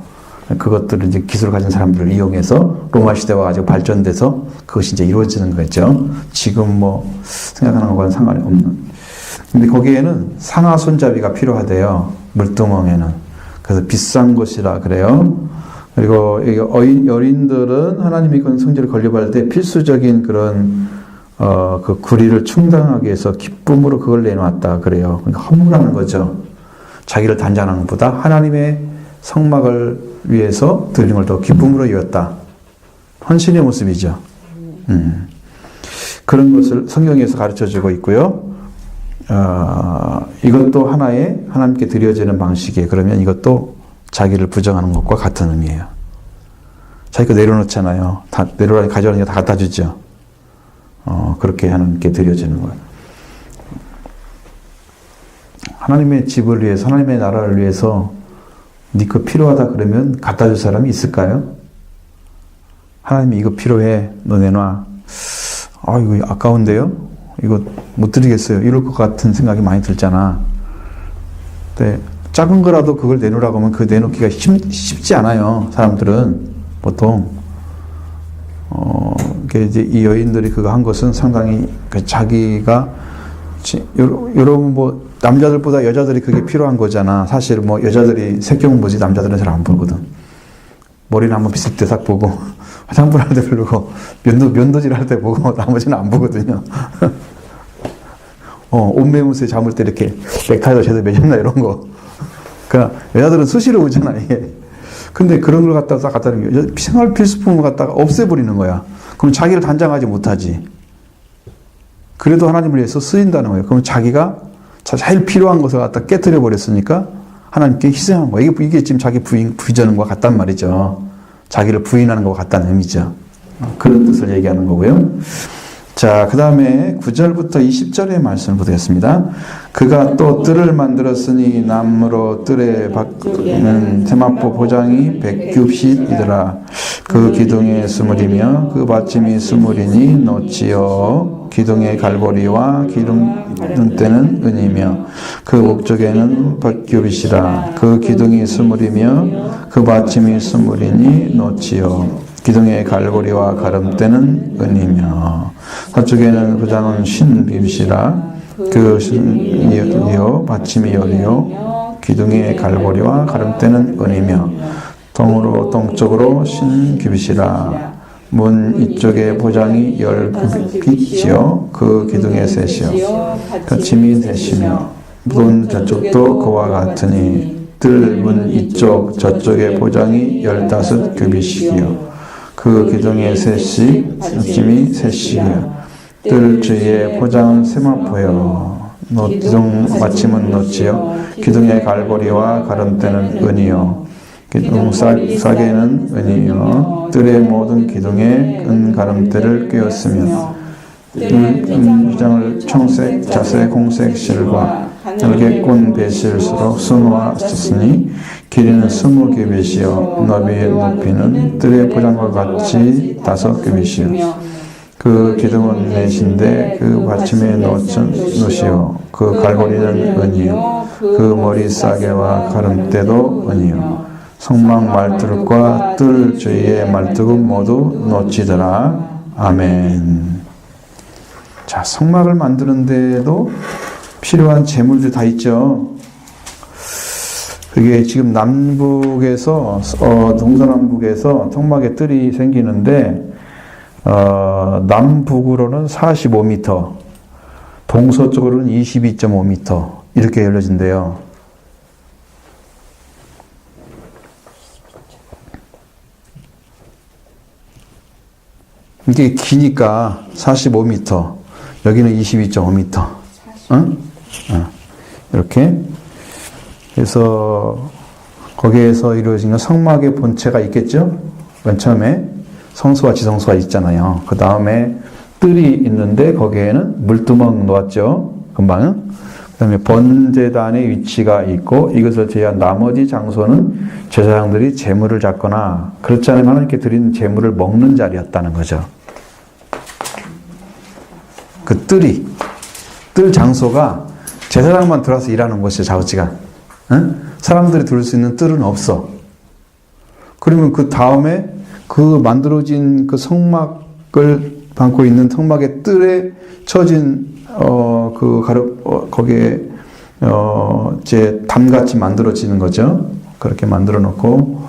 그것들을 이제 기술을 가진 사람들을 이용해서 로마 시대 와가지고 발전돼서 그것이 이제 이루어지는 거죠. 지금 뭐 생각하는 것과는 상관이 없는. 근데 거기에는 상하 손잡이가 필요하대요. 물두멍에는. 그래서 비싼 것이라 그래요. 그리고 여인들은 하나님의 성질을 건립할 때 필수적인 그런 그 구리를 충당하기 위해서 기쁨으로 그걸 내놓았다 그래요. 그러니까 헌물하는 거죠. 자기를 단장하는 것보다 하나님의 성막을 위해서 드리는 걸 더 기쁨으로 이었다. 헌신의 모습이죠. 그런 것을 성경에서 가르쳐주고 있고요. 이것도 하나의 하나님께 드려지는 방식이에요. 그러면 이것도 자기를 부정하는 것과 같은 의미예요. 자기가 내려놓잖아요. 다 내려놓으니 가져오는 게 다 갖다 주죠. 그렇게 하나님께 드려지는 거예요. 하나님의 집을 위해서, 하나님의 나라를 위해서 네 거 필요하다 그러면 갖다 줄 사람이 있을까요? 하나님이 이거 필요해, 너 내놔. 아, 이거 아까운데요? 이거 못 드리겠어요. 이럴 것 같은 생각이 많이 들잖아. 근데 작은 거라도 그걸 내놓으라고 하면 그 내놓기가 쉽지 않아요. 사람들은 보통. 이제 이 여인들이 그거 한 것은 상당히 자기가 여러분 뭐 남자들보다 여자들이 그게 필요한 거잖아. 사실 뭐 여자들이 색경 보지 남자들은 잘 안 보거든. 머리는 한번 빗을 때 싹 보고 화장품 할 때 보고 면도질 할 때 보고 나머지는 안 보거든요. 옷 매무새 잠을 때 이렇게 넥타이도 제대로 매졌나 이런 거. 그러니까 여자들은 수시로 오잖아 이게. 근데 그런 걸 갖다가 생활 필수품을 갖다가 없애버리는 거야. 그럼 자기를 단장하지 못하지. 그래도 하나님을 위해서 쓰인다는 거예요. 그럼 자기가 제일 필요한 것을 갖다 깨뜨려 버렸으니까 하나님께 희생한 거예요. 이게 지금 자기 부인하는 것 같단 말이죠. 자기를 부인하는 것 같다는 의미죠. 그런 뜻을 얘기하는 거고요. 자, 그 다음에 9절부터 20절의 말씀을 보겠습니다. 그가 또 뜰을 만들었으니 나무로 뜰에 박는 세마포 보장이 100규빗이더라. 그 기둥에 스물이며 그 받침이 스물이니 노치요. 기둥의 갈고리와 기둥대는 은이며 그 목적에는 100규빗이라. 그 기둥이 스물이며 그 받침이 스물이니 노치요. 기둥의 갈고리와 가름대는 은이며 서쪽에는 부장은 신비시라. 그 신이요 받침이 열이요 기둥의 갈고리와 가름대는 은이며 동쪽으로 신규빗이라. 문 이쪽에 보장이 10규빗이요 그 기둥의 셋이요 받침이 셋이며 문 저쪽도 그와 같으니 뜰 문 이쪽 저쪽에 보장이 15규빗이요 그 기둥의 셋이 받침이 셋이요 뜰 주위에 포장은 세마포요 기둥 받침은 노치요 기둥의 갈고리와 가름대는 은이요 기둥 싸개는 은이요 뜰의 모든 기둥에 은 가름대를 꿰었으며 뜰장을 청색, 자색, 홍색 실과 날개꾼 배실수록 수놓았으니 길이는 20규빗이요 너비의 높이는 뜰의 포장과 같이 5규빗이요 그 기둥은 넷인데 그 받침의 노시요 그 갈고리는 은이요 그 머리 싸개와 가름대도 은이요 성막 말뚝과 뜰 주위의 말뚝은 모두 노치더라. 아멘. 자, 성막을 만드는데도 필요한 재물들 다 있죠. 그게 지금 남북에서 동서남북에서 성막에 뜰이 생기는데 남북으로는 45m, 동서쪽으로는 22.5m 이렇게 열려진대요. 이게 기니까 45m, 여기는 22.5m. 응? 이렇게. 그래서 거기에서 이루어진 성막의 본체가 있겠죠? 맨 처음에 성수와 지성수가 있잖아요. 그 다음에 뜰이 있는데 거기에는 물두멍 놓았죠. 금방은. 그 다음에 번제단의 위치가 있고 이것을 제외한 나머지 장소는 제사장들이 제물을 잡거나 그렇지 않으면 하나님께 드리는 제물을 먹는 자리였다는 거죠. 그 뜰 장소가 제사장만 들어와서 일하는 곳이에요. 좌우지간. 응? 사람들이 들을 수 있는 뜰은 없어. 그러면 그 다음에 그 만들어진 그 성막을 담고 있는 성막의 뜰에 쳐진 거기에 이제 담같이 만들어지는 거죠. 그렇게 만들어 놓고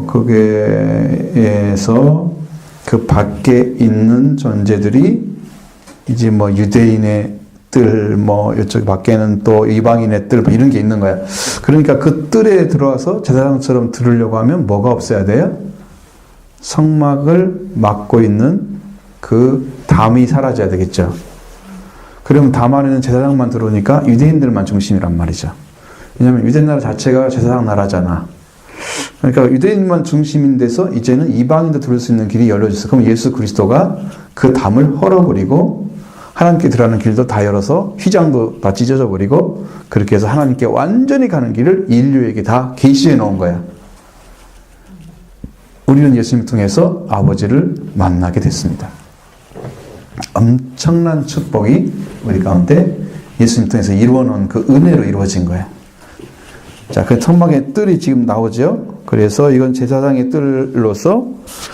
거기에서 그 밖에 있는 존재들이 이제 뭐 유대인의 뜰, 뭐 이쪽 밖에는 또 이방인의 뜰, 뭐 이런 게 있는 거야. 그러니까 그 뜰에 들어와서 제사장처럼 들으려고 하면 뭐가 없어야 돼요? 성막을 막고 있는 그 담이 사라져야 되겠죠. 그러면 담 안에는 제사장만 들어오니까 유대인들만 중심이란 말이죠. 왜냐하면 유대인 나라 자체가 제사장 나라잖아. 그러니까 유대인만 중심인 데서 이제는 이방인도 들을 수 있는 길이 열려졌어. 그럼 예수 그리스도가 그 담을 헐어버리고 하나님께 들어가는 길도 다 열어서 휘장도 다 찢어져 버리고 그렇게 해서 하나님께 완전히 가는 길을 인류에게 다 계시해 놓은 거야. 우리는 예수님을 통해서 아버지를 만나게 됐습니다. 엄청난 축복이 우리 가운데 예수님 통해서 이루어 놓은 그 은혜로 이루어진 거야. 자, 그 천막의 뜰이 지금 나오죠. 그래서 이건 제사장의 뜰로서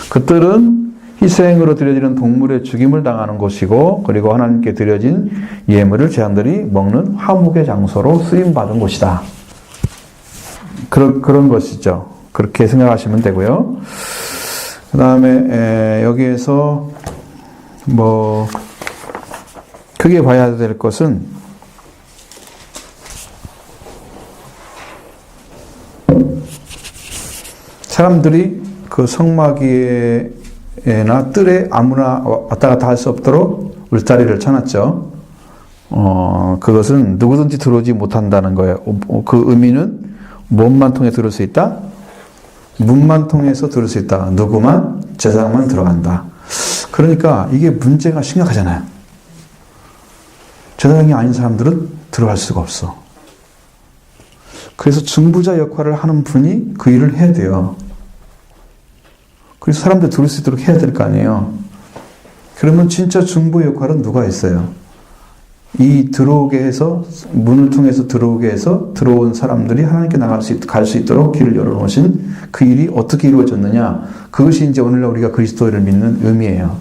그 뜰은 희생으로 드려지는 동물의 죽임을 당하는 곳이고 그리고 하나님께 드려진 예물을 제사장들이 먹는 화목의 장소로 쓰임받은 곳이다. 그런 것이죠. 그렇게 생각하시면 되고요. 그 다음에 여기에서 뭐 크게 봐야 될 것은 사람들이 그 성막에 나 뜰에 아무나 왔다 갔다 할 수 없도록 울타리를 쳐놨죠. 그것은 누구든지 들어오지 못한다는 거예요. 그 의미는 뭔만 통해 들을 수 있다? 문만 통해서 들을 수 있다. 누구만? 제사장만 들어간다. 그러니까 이게 문제가 심각하잖아요. 제사장이 아닌 사람들은 들어갈 수가 없어. 그래서 중보자 역할을 하는 분이 그 일을 해야 돼요. 그래서 사람들 들을 수 있도록 해야 될 거 아니에요. 그러면 진짜 중보 역할은 누가 했어요? 이 들어오게 해서 문을 통해서 들어오게 해서 들어온 사람들이 하나님께 갈 수 있도록 길을 열어놓으신 그 일이 어떻게 이루어졌느냐? 그것이 이제 오늘날 우리가 그리스도를 믿는 의미예요.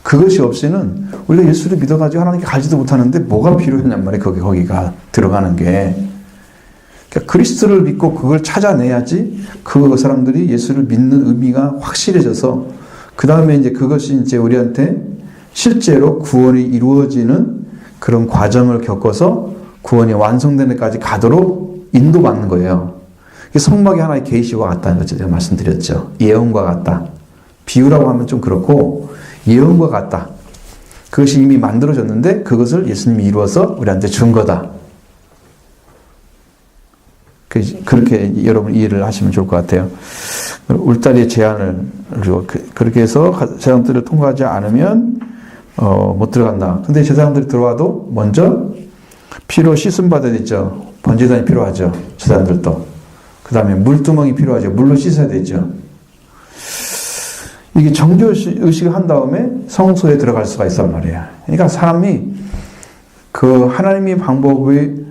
그것이 없이는 우리가 예수를 믿어가지고 하나님께 가지도 못하는데 뭐가 필요했냔 말이에요. 거기가 들어가는 게. 그러니까 그리스도를 믿고 그걸 찾아내야지 그 사람들이 예수를 믿는 의미가 확실해져서 그 다음에 이제 그것이 이제 우리한테 실제로 구원이 이루어지는 그런 과정을 겪어서 구원이 완성되는 데까지 가도록 인도받는 거예요. 성막이 하나의 계시와 같다는 거죠. 제가 말씀드렸죠. 예언과 같다. 비유라고 하면 좀 그렇고 예언과 같다. 그것이 이미 만들어졌는데 그것을 예수님이 이루어서 우리한테 준 거다. 그렇게 여러분 이해를 하시면 좋을 것 같아요. 울타리의 제한을 그렇게 해서 제사장들을 통과하지 않으면 못 들어간다. 근데 제사장들이 들어와도 먼저 피로 씻음 받아야 되죠. 번제단이 필요하죠. 제사장들도. 그 다음에 물두멍이 필요하죠. 물로 씻어야 되죠. 이게 정죄 의식을 한 다음에 성소에 들어갈 수가 있단 말이에요. 그러니까 사람이 그 하나님의 방법이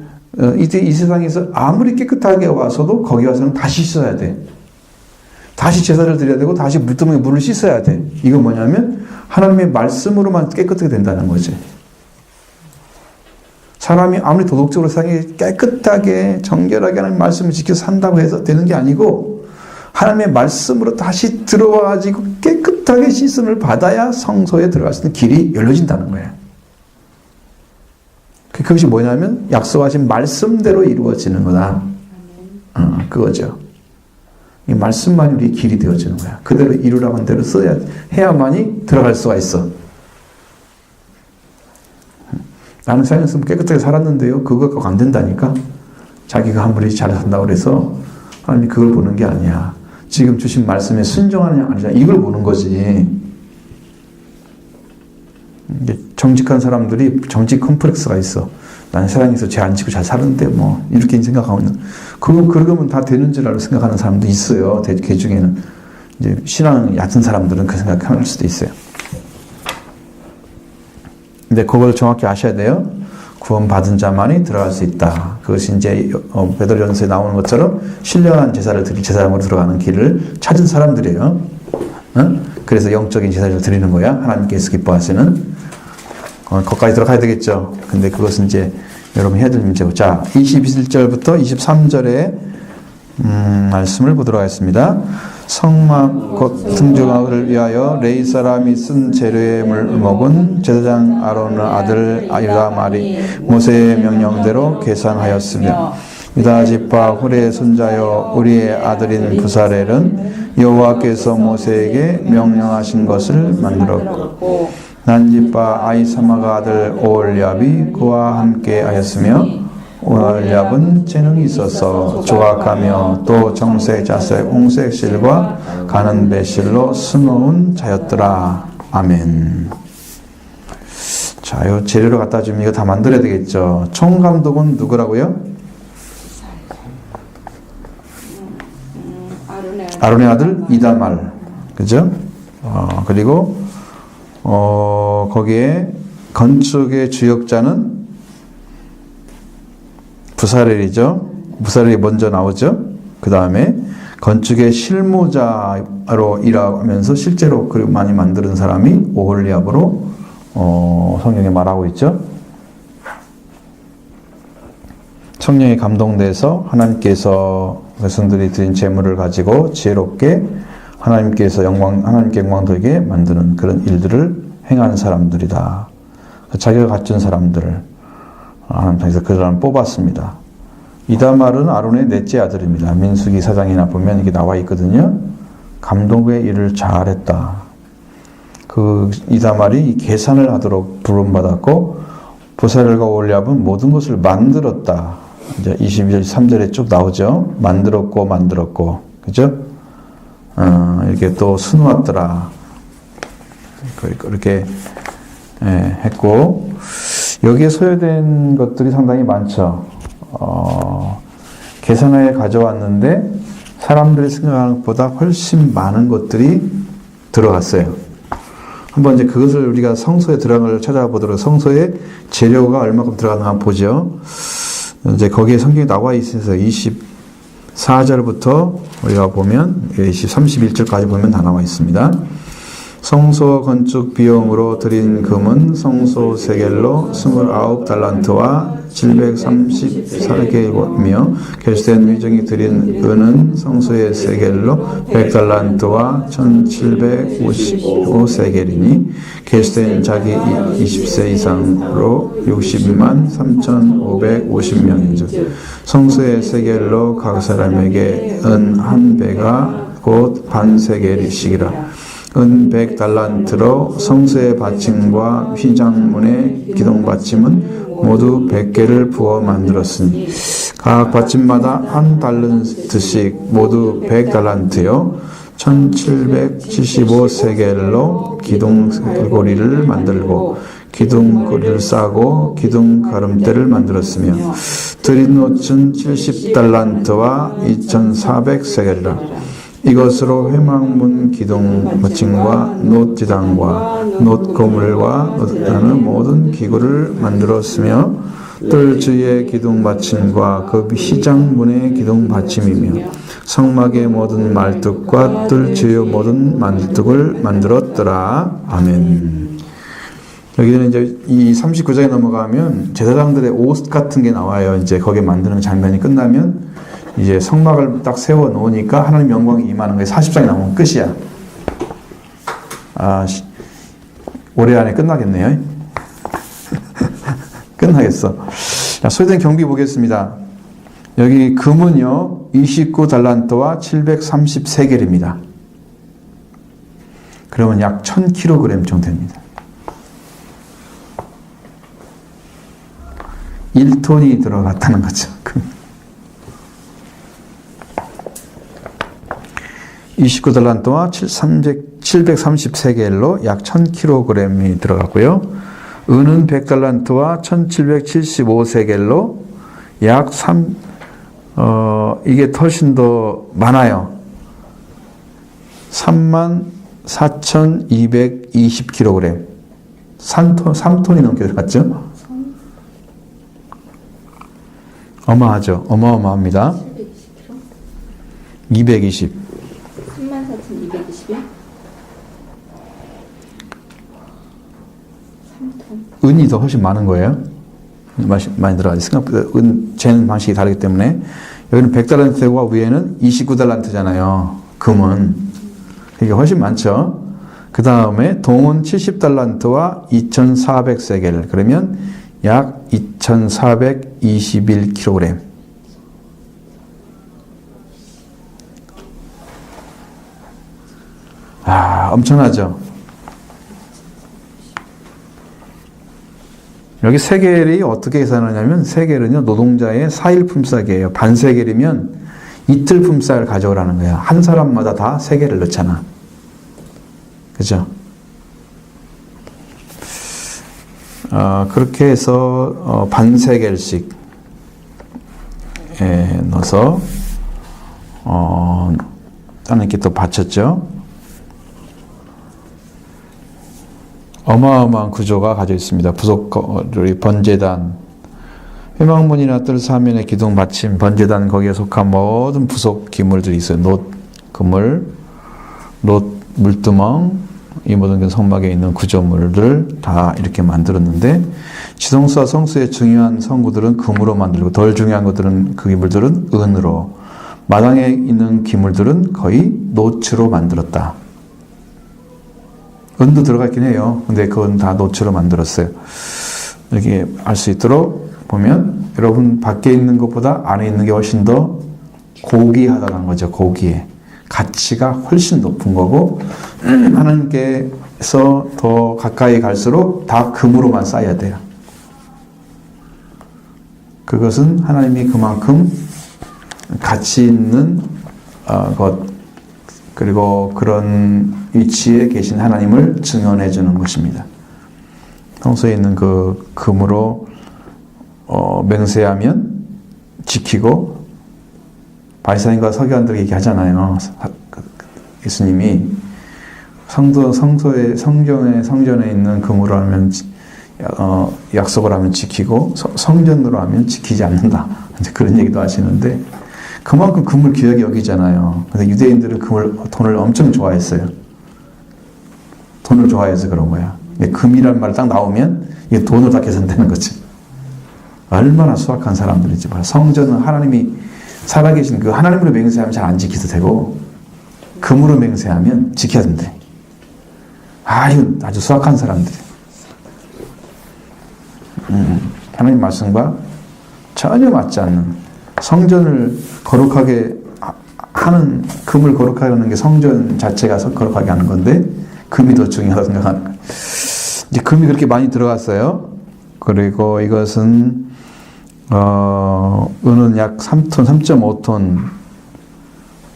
이 세상에서 아무리 깨끗하게 와서도 거기 와서는 다시 씻어야 돼. 다시 제사를 드려야 되고 다시 물두멍에 물을 씻어야 돼. 이건 뭐냐면 하나님의 말씀으로만 깨끗하게 된다는 거지. 사람이 아무리 도덕적으로 세상에 깨끗하게 정결하게 하나님의 말씀을 지켜서 산다고 해서 되는 게 아니고 하나님의 말씀으로 다시 들어와가지고 깨끗하게 씻음을 받아야 성소에 들어갈 수 있는 길이 열려진다는 거예요. 그것이 뭐냐면 약속하신 말씀대로 이루어지는 거다. 그거죠. 이 말씀만이 우리 길이 되어지는 거야. 그대로 이루라고 한 대로 해야만이 들어갈 수가 있어. 나는 세상에서 깨끗하게 살았는데요. 그거 갖고 안 된다니까. 자기가 아무리 잘 산다고 그래서 하나님이 그걸 보는 게 아니야. 지금 주신 말씀에 순종하느냐 아니냐 이걸 보는 거지. 정직한 사람들이 정직 컴플렉스가 있어. 난 세상에서 죄 안 지고 잘 사는데 뭐 이렇게 생각하고 있는. 그러면 다 되는 줄 알고 생각하는 사람도 있어요. 그 중에는 이제 신앙 얕은 사람들은 그 생각할 수도 있어요. 근데 그걸 정확히 아셔야 돼요. 구원받은 자만이 들어갈 수 있다. 그것이 이제 베드로전서에 나오는 것처럼 신령한 제사를 드릴 제사장으로 들어가는 길을 찾은 사람들이에요. 그래서 영적인 제사를 드리는 거야. 하나님께서 기뻐하시는. 거기까지 들어가야 되겠죠. 근데 그것은 이제 여러분 해야 될 문제고. 자, 21절부터 23절의 말씀을 보도록 하겠습니다. 성막 곧 등주막을 위하여 레위 사람이 쓴 재료의 물목은 제사장 아론의 아들 이다말이 모세의 명령대로 계산하였으며 유다 지파 후레의 손자여 우리의 아들인 부살엘은 여호와께서 모세에게 명령하신 것을 만들었고 난지파 아이사마가 아들 오홀리압이 그와 함께 하였으며 오홀리압은 재능이 있어서 조각하며 또 정색, 자색, 옹색 실과 가는 배실로 수놓은 자였더라. 아멘. 자, 이 재료를 갖다 주면 이거 다 만들어야 되겠죠. 총감독은 누구라고요? 아론의 아들 이다말. 그죠? 그리고, 거기에 건축의 주역자는 부사렐이죠. 부사렐이 먼저 나오죠. 그 다음에 건축의 실무자로 일하면서 실제로 그리고 많이 만드는 사람이 오홀리압으로 성경에 말하고 있죠. 성령에 감동돼서 하나님께서 백성들이 드린 재물을 가지고 지혜롭게 하나님께 영광 돌게 만드는 그런 일들을 행하는 사람들이다. 자기가 갖춘 사람들을 하나님께서 그 사람을 뽑았습니다. 이다말은 아론의 넷째 아들입니다. 민수기 4장이나 보면 이게 나와 있거든요. 감독의 일을 잘했다. 그 이다말이 계산을 하도록 부름받았고 부사렐과 오홀리압은 모든 것을 만들었다. 이제 22절 3절에 쭉 나오죠. 만들었고 그죠? 이렇게 또 수놓았더라. 그렇게 했고 여기에 소요된 것들이 상당히 많죠. 계산하에 가져왔는데 사람들이 생각하는 것보다 훨씬 많은 것들이 들어갔어요. 한번 이제 그것을 우리가 성소에 들어간 걸 찾아보도록 성소에 재료가 얼마큼 들어가는가 한번 보죠. 이제 거기에 성경에 나와 있어서 24절부터 우리가 보면 31절까지 보면 다 나와 있습니다. 성소 건축 비용으로 드린 금은 성소 세겔로 29달란트와 734개이며 결세된 위정이 드린 은은 성소의 세겔로 100달란트와 1755세겔이니 결세된 자기 20세 이상으로 60만 3550명이죠. 성소의 세겔로 각 사람에게 은 한 배가 곧 반 세겔이시기라. 은 100달란트로 성소의 받침과 휘장문의 기둥받침은 모두 100개를 부어 만들었으니 각 받침마다 한 달란트씩 모두 100달란트요 1775세겔로 기둥고리를 만들고 기둥고리를 싸고 기둥 가름대를 만들었으며 드린 옷은 70달란트와 2400세겔이라. 이것으로 회막문 기둥 받침과 놋지당과 놋고물과 놋하는 모든 기구를 만들었으며 뜰 주위의 기둥 받침과 그 휘장문의 기둥 받침이며 성막의 모든 말뚝과 뜰 주위의 모든 말뚝을 만들었더라. 아멘. 여기는 이제 이 39장에 넘어가면 제사장들의 옷 같은 게 나와요. 이제 거기에 만드는 장면이 끝나면 이제 성막을 딱 세워 놓으니까 하나님 영광이 임하는 거예요. 40장이 나오면 끝이야. 올해 안에 끝나겠네요. 끝나겠어. 자, 소유된 경비 보겠습니다. 여기 금은요 29달란트와 733개입니다. 그러면 약 1000kg 정도 됩니다. 1톤이 들어갔다는 거죠. 29달란트와 733겔로 약 1000kg이 들어갔고요. 은은 100달란트와 1775세겔로 약 이게 훨씬 더 많아요. 34,220kg. 3톤이 넘게 들어갔죠? 어마하죠? 어마어마합니다. 220. 34,220이요? 3톤. 은이 더 훨씬 많은 거예요. 많이 들어가지. 생각보다 은 재는 방식이 다르기 때문에 여기는 100달란트와 위에는 29달란트잖아요. 금은. 이게 훨씬 많죠. 그 다음에 동은 70달란트와 2400세겔. 그러면 약 2421kg. 엄청나죠? 여기 세겔이 어떻게 계산하냐면 세겔은요 노동자의 4일 품삯이에요. 반 세겔이면 이틀 품삯을 가져오라는 거야. 한 사람마다 다 세겔을 넣잖아. 그죠? 그렇게 해서 반세겔씩 넣어서 하나님께 또 바쳤죠. 어마어마한 구조가 가져 있습니다. 부속거리, 번제단, 회막문이나 뜰 사면의 기둥 받침, 번제단 거기에 속한 모든 부속 기물들이 있어요. 놋, 그물, 놋, 물두멍, 이 모든 성막에 있는 구조물들 다 이렇게 만들었는데, 지성소와 성소의 중요한 성구들은 금으로 만들고, 덜 중요한 것들은 그 기물들은 은으로, 마당에 있는 기물들은 거의 노츠로 만들었다. 은도 들어가 있긴 해요. 근데 그건 다 노츠로 만들었어요. 이렇게 알 수 있도록 보면, 여러분 밖에 있는 것보다 안에 있는 게 훨씬 더 고귀하다는 거죠. 고귀해. 가치가 훨씬 높은 거고, 하나님께서 더 가까이 갈수록 다 금으로만 쌓여야 돼요. 그것은 하나님이 그만큼 가치 있는 것, 그리고 그런 위치에 계신 하나님을 증언해 주는 것입니다. 평소에 있는 그 금으로 맹세하면 지키고, 바리새인과 서기관들에게 얘기하잖아요. 예수님이 성전에 있는 금으로 하면 약속을 하면 지키고 성전으로 하면 지키지 않는다. 이제 그런 얘기도 하시는데, 그만큼 금을 귀하게 여기잖아요. 근데 유대인들은 돈을 엄청 좋아했어요. 돈을 좋아해서 그런 거야. 근데 금이라는 말이 딱 나오면 이게 돈으로 다 계산되는 거지. 얼마나 수악한 사람들인지 봐요. 성전은 하나님이 살아계신 그 하나님으로 맹세하면 잘 안 지켜도 되고, 금으로 맹세하면 지켜야 된대. 이건 아주 수악한 사람들이. 하나님 말씀과 전혀 맞지 않는, 성전을 거룩하게 하는, 금을 거룩하게 하는 게 성전 자체가 거룩하게 하는 건데, 금이 더 중요하다고 생각하는 거예요. 이제 금이 그렇게 많이 들어갔어요. 그리고 이것은 은은 약 3톤, 3.5톤,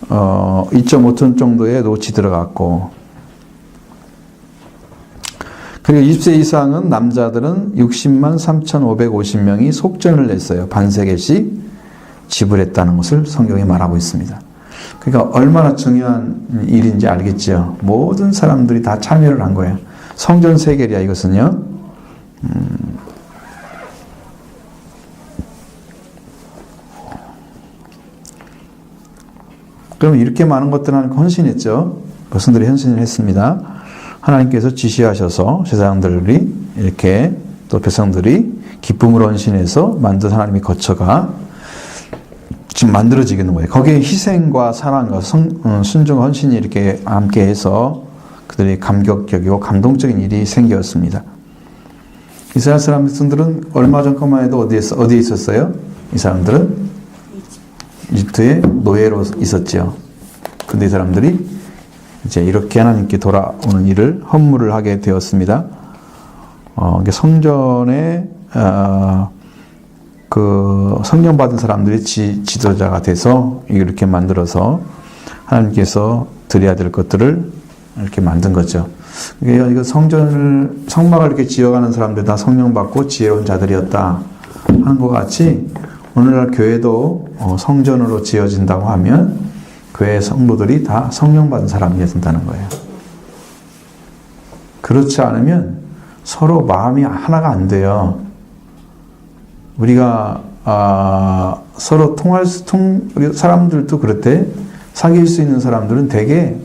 2.5톤 정도의 노치 들어갔고, 그리고 20세 이상은 남자들은 60만 3,550명이 속전을 냈어요. 반세겔씩 지불했다는 것을 성경이 말하고 있습니다. 그러니까 얼마나 중요한 일인지 알겠죠. 모든 사람들이 다 참여를 한 거예요. 성전 세겔이야, 이것은요. 그럼 이렇게 많은 것들 하나님 헌신했죠. 백성들이 헌신을 했습니다. 하나님께서 지시하셔서 제사장들이 이렇게, 또 백성들이 기쁨으로 헌신해서 만든 하나님의 거처가 지금 만들어지게 되는 거예요. 거기에 희생과 사랑과 순종, 헌신이 이렇게 함께해서 그들이 감격적이고 감동적인 일이 생겼습니다. 이스라엘 사람들은 얼마 전까만 해도 어디에 있었어요? 이 사람들은 이집트의 노예로 있었죠. 근데 이 사람들이 이제 이렇게 하나님께 돌아오는 일을 헌물을 하게 되었습니다. 성전에 그 성령 받은 사람들이 지도자가 돼서 이렇게 만들어서 하나님께서 드려야 될 것들을 이렇게 만든 거죠. 이거 성막을 이렇게 지어가는 사람들 다 성령 받고 지혜로운 자들이었다 하는 것 같이, 오늘날 교회도 성전으로 지어진다고 하면 교회 성도들이 다 성령 받은 사람이어야 된다는 거예요. 그렇지 않으면 서로 마음이 하나가 안 돼요. 우리가 서로 우리 사람들도 그렇대. 사귈 수 있는 사람들은 대개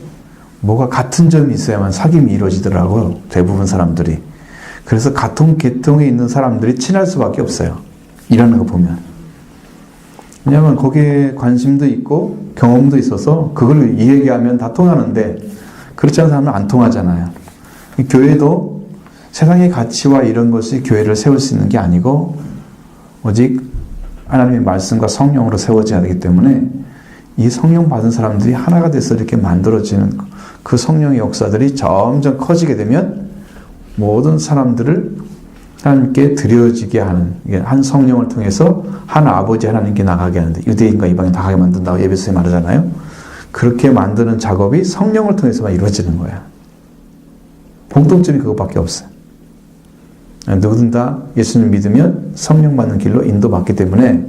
뭐가 같은 점이 있어야만 사귐이 이루어지더라고요. 대부분 사람들이. 그래서 같은 계통에 있는 사람들이 친할 수밖에 없어요. 일하는 거 보면. 왜냐하면 거기에 관심도 있고 경험도 있어서 그걸 이야기하면 다 통하는데, 그렇지 않은 사람은 안 통하잖아요. 교회도 세상의 가치와 이런 것이 교회를 세울 수 있는 게 아니고 오직 하나님의 말씀과 성령으로 세워져야 되기 때문에, 이 성령 받은 사람들이 하나가 돼서 이렇게 만들어지는 그 성령의 역사들이 점점 커지게 되면 모든 사람들을 하나님께 드려지게 하는, 한 성령을 통해서 한 아버지 하나님께 나가게 하는데, 유대인과 이방인 다 가게 만든다고 예배소에 말하잖아요. 그렇게 만드는 작업이 성령을 통해서만 이루어지는 거야. 공통점이 그것밖에 없어요. 누구든 다 예수님 믿으면 성령 받는 길로 인도받기 때문에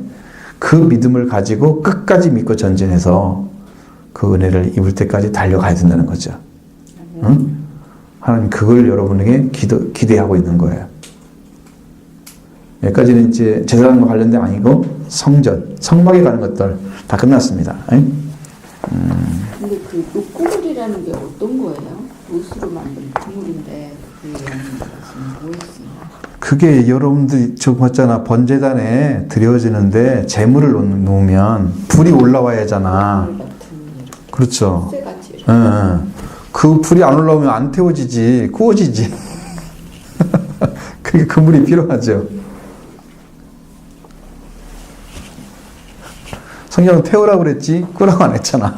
그 믿음을 가지고 끝까지 믿고 전진해서 그 은혜를 입을 때까지 달려가야 된다는 거죠. 응? 하나님 그걸 여러분에게 기대하고 있는 거예요. 여기까지는 이제 제사장과 관련된 아니고 성전, 성막에 가는 것들 다 끝났습니다. 근데 그 옥구물이라는 게 어떤 거예요? 옷으로 만든 구물인데 그게 뭐였어요? 그게 여러분들이 저거 봤잖아. 번제단에 드려지는데 재물을 놓으면 불이 올라와야 하잖아. 그렇죠. 쇠같이. 그 불이 안 올라오면 안 태워지지, 구워지지. 그게 그 물이 필요하죠. 성경은 태우라고 그랬지, 끄라고 안 했잖아.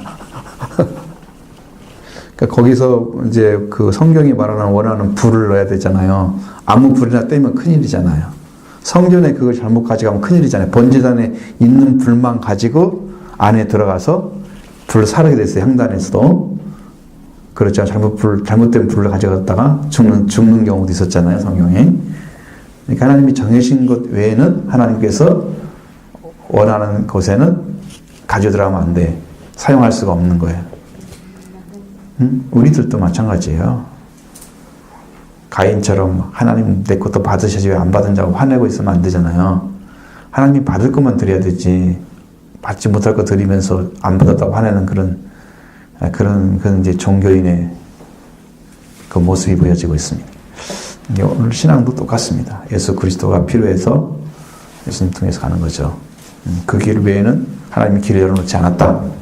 그러니까 거기서 이제 그 성경이 말하는 원하는 불을 넣어야 되잖아요. 아무 불이나 떼면 큰일이잖아요. 성전에 그걸 잘못 가져가면 큰일이잖아요. 번제단에 있는 불만 가지고 안에 들어가서 불을 사르게 됐어요. 향단에서도. 그렇죠. 잘못된 불을 가져갔다가 죽는 경우도 있었잖아요. 성경에. 그러니까 하나님이 정해진 것 외에는 하나님께서 원하는 곳에는 가져들어가면 안 돼. 사용할 수가 없는 거예요. 우리들도 마찬가지예요. 가인처럼 하나님 내 것도 받으셔야지 왜 안 받은 자고 화내고 있으면 안 되잖아요. 하나님 받을 것만 드려야 되지. 받지 못할 거 드리면서 안 받았다고 화내는 그런 이제 종교인의 그 모습이 보여지고 있습니다. 오늘 신앙도 똑같습니다. 예수 그리스도가 필요해서 예수님 통해서 가는 거죠. 그 길 외에는 하나님이 길을 열어놓지 않았다.